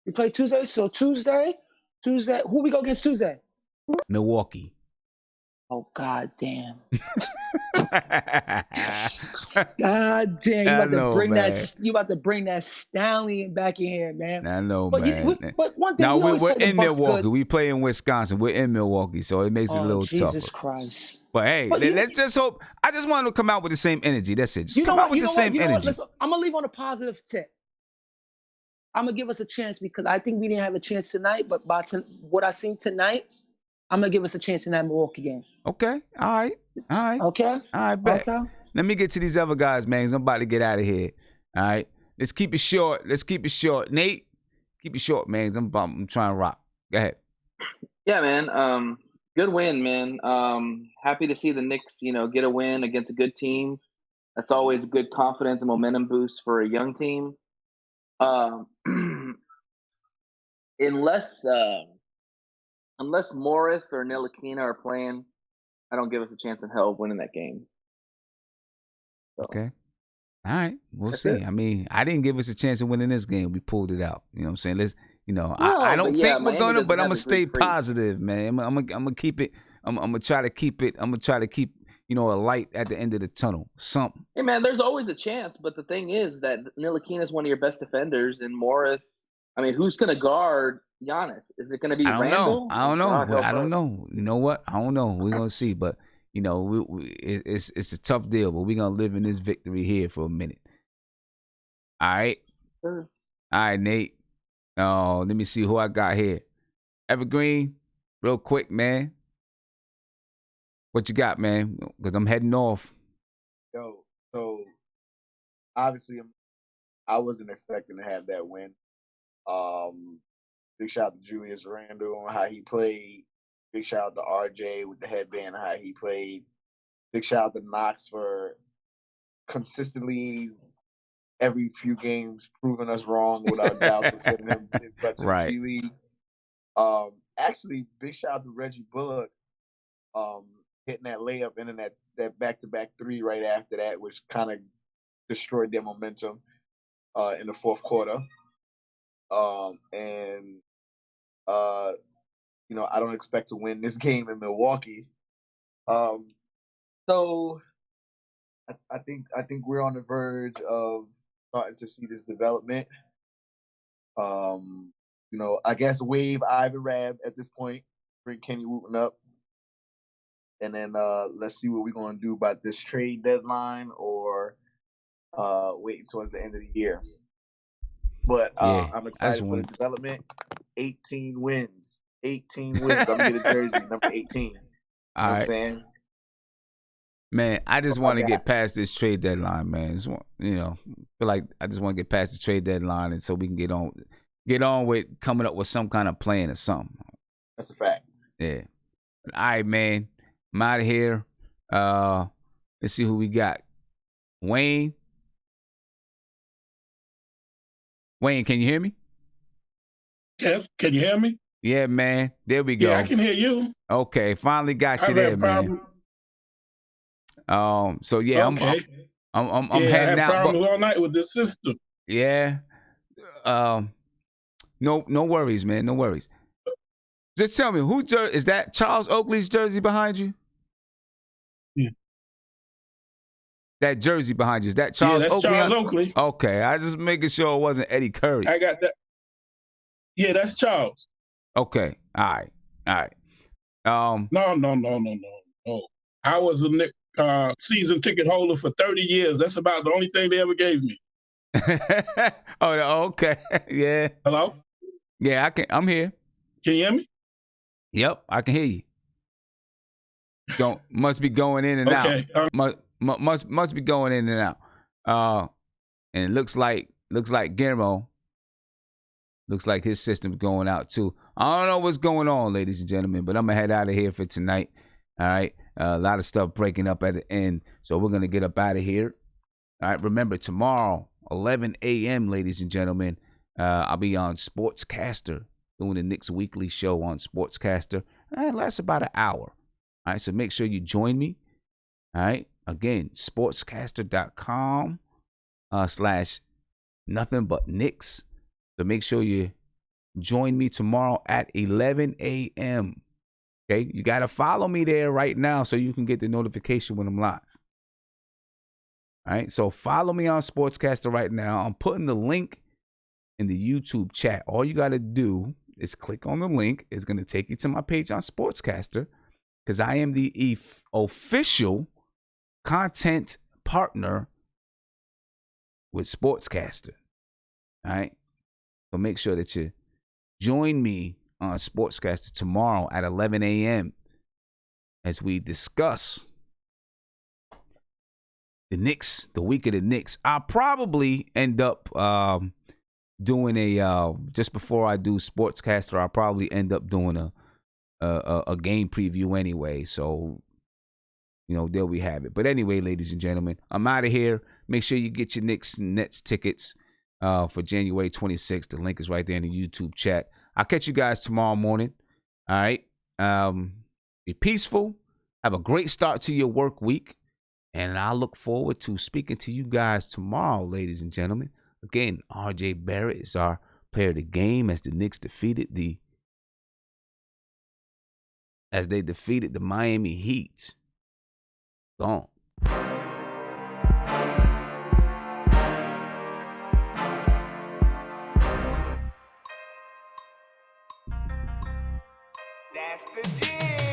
We play Tuesday. So Tuesday, who we go against Tuesday? Milwaukee. Oh, God damn. God damn. You about to bring that Stallion back in here, man. I know, but man. But one thing, we're in Milwaukee. We play in Wisconsin. We're in Milwaukee, so it makes it a little tougher. Jesus Christ. But hey, let's just hope. I just want to come out with the same energy. That's it. Just come out with the same energy. Listen, I'm going to leave on a positive tip. I'm going to give us a chance because I think we didn't have a chance tonight, but by what I seen tonight, I'm going to give us a chance in that Milwaukee game. Okay. All right. Okay. All right, bet. Okay. Let me get to these other guys, man, because I'm about to get out of here. All right. Let's keep it short. Nate, keep it short, man, because I'm trying to rock. Go ahead. Yeah, man. Good win, man. Happy to see the Knicks, get a win against a good team. That's always a good confidence and momentum boost for a young team. Unless Morris or Ntilikina are playing, I don't give us a chance in hell of winning that game. So. Okay. All right. We'll see. I mean, I didn't give us a chance of winning this game. We pulled it out. You know what I'm saying? Let's, I don't think we're gonna, but I'm gonna stay positive, man. I'm gonna keep it. I'm gonna try to keep it. I'm gonna try to keep, a light at the end of the tunnel. Something. Hey, man, there's always a chance, but the thing is that Ntilikina is one of your best defenders, and Morris. I mean, who's gonna guard Giannis? Is it going to be Randall? I don't know. You know what? I don't know. We're going to see. But, it's a tough deal. But we're going to live in this victory here for a minute. All right? Sure. All right, Nate. Oh, let me see who I got here. Evergreen, real quick, man. What you got, man? Because I'm heading off. Yo, so obviously I wasn't expecting to have that win. Big shout out to Julius Randle on how he played. Big shout out to RJ with the headband on how he played. Big shout out to Knox for consistently every few games proving us wrong without doubts and sending him his butts in the G League. Actually, big shout out to Reggie Bullock hitting that layup and then that back-to-back three right after that, which kind of destroyed their momentum in the fourth quarter. I don't expect to win this game in Milwaukee. So I think we're on the verge of starting to see this development. I guess waive Ivan Rabb at this point, bring Kenny Wooten up, and then let's see what we're going to do about this trade deadline or waiting towards the end of the year. But I'm excited for the development. 18 wins. 18 wins. I'm going to get a jersey, number 18. You know what I'm saying? Man, I just want to get past this trade deadline, man. Feel like I just want to get past the trade deadline, and so we can get on with coming up with some kind of plan or something. That's a fact. Yeah. All right, man. I'm out of here. Let's see who we got. Wayne. Wayne, can you hear me? Yeah, can you hear me? Yeah, man. There we go. Yeah, I can hear you. Okay, finally got you there, man. So yeah, okay. I'm heading out. I had problems all night with this system. Yeah. No worries, man. No worries. Just tell me, is that Charles Oakley's jersey behind you? Yeah. That jersey behind you, is that Charles Oakley? Yeah, that's Charles Oakley. Okay, I just making sure it wasn't Eddie Curry. I got that. Yeah, that's Charles. Okay. All right. No. I was a Knicks season ticket holder for 30 years. That's about the only thing they ever gave me. Okay. Yeah. Hello? Yeah, I'm here. Can you hear me? Yep, I can hear you. Must be going in and okay. out. Must be going in and out. And it looks like Guillermo. Looks like his system's going out too. I don't know what's going on, ladies and gentlemen, but I'm gonna head out of here for tonight. All right. A lot of stuff breaking up at the end, so we're gonna get up out of here. All right. Remember, tomorrow, 11 a.m., ladies and gentlemen, I'll be on Sportscaster doing the Knicks Weekly show on Sportscaster. It lasts about an hour. All right. So make sure you join me. All right. Again, sportscaster.com/NothinButKnicks. So make sure you join me tomorrow at 11 a.m. Okay, you got to follow me there right now so you can get the notification when I'm live. All right, so follow me on Sportscaster right now. I'm putting the link in the YouTube chat. All you got to do is click on the link. It's going to take you to my page on Sportscaster because I am the official content partner with Sportscaster. All right. So make sure that you join me on Sportscaster tomorrow at 11 a.m. as we discuss the Knicks, the week of the Knicks. I'll probably end up doing just before I do Sportscaster, I'll probably end up doing a game preview anyway. So, there we have it. But anyway, ladies and gentlemen, I'm out of here. Make sure you get your Knicks and Nets tickets for January 26th. The link is right there in the YouTube chat. I'll catch you guys tomorrow morning. All right. Be peaceful. Have a great start to your work week. And I look forward to speaking to you guys tomorrow, ladies and gentlemen. Again, RJ Barrett is our player of the game as the Knicks defeated the Miami Heat. Gone. That's the jam.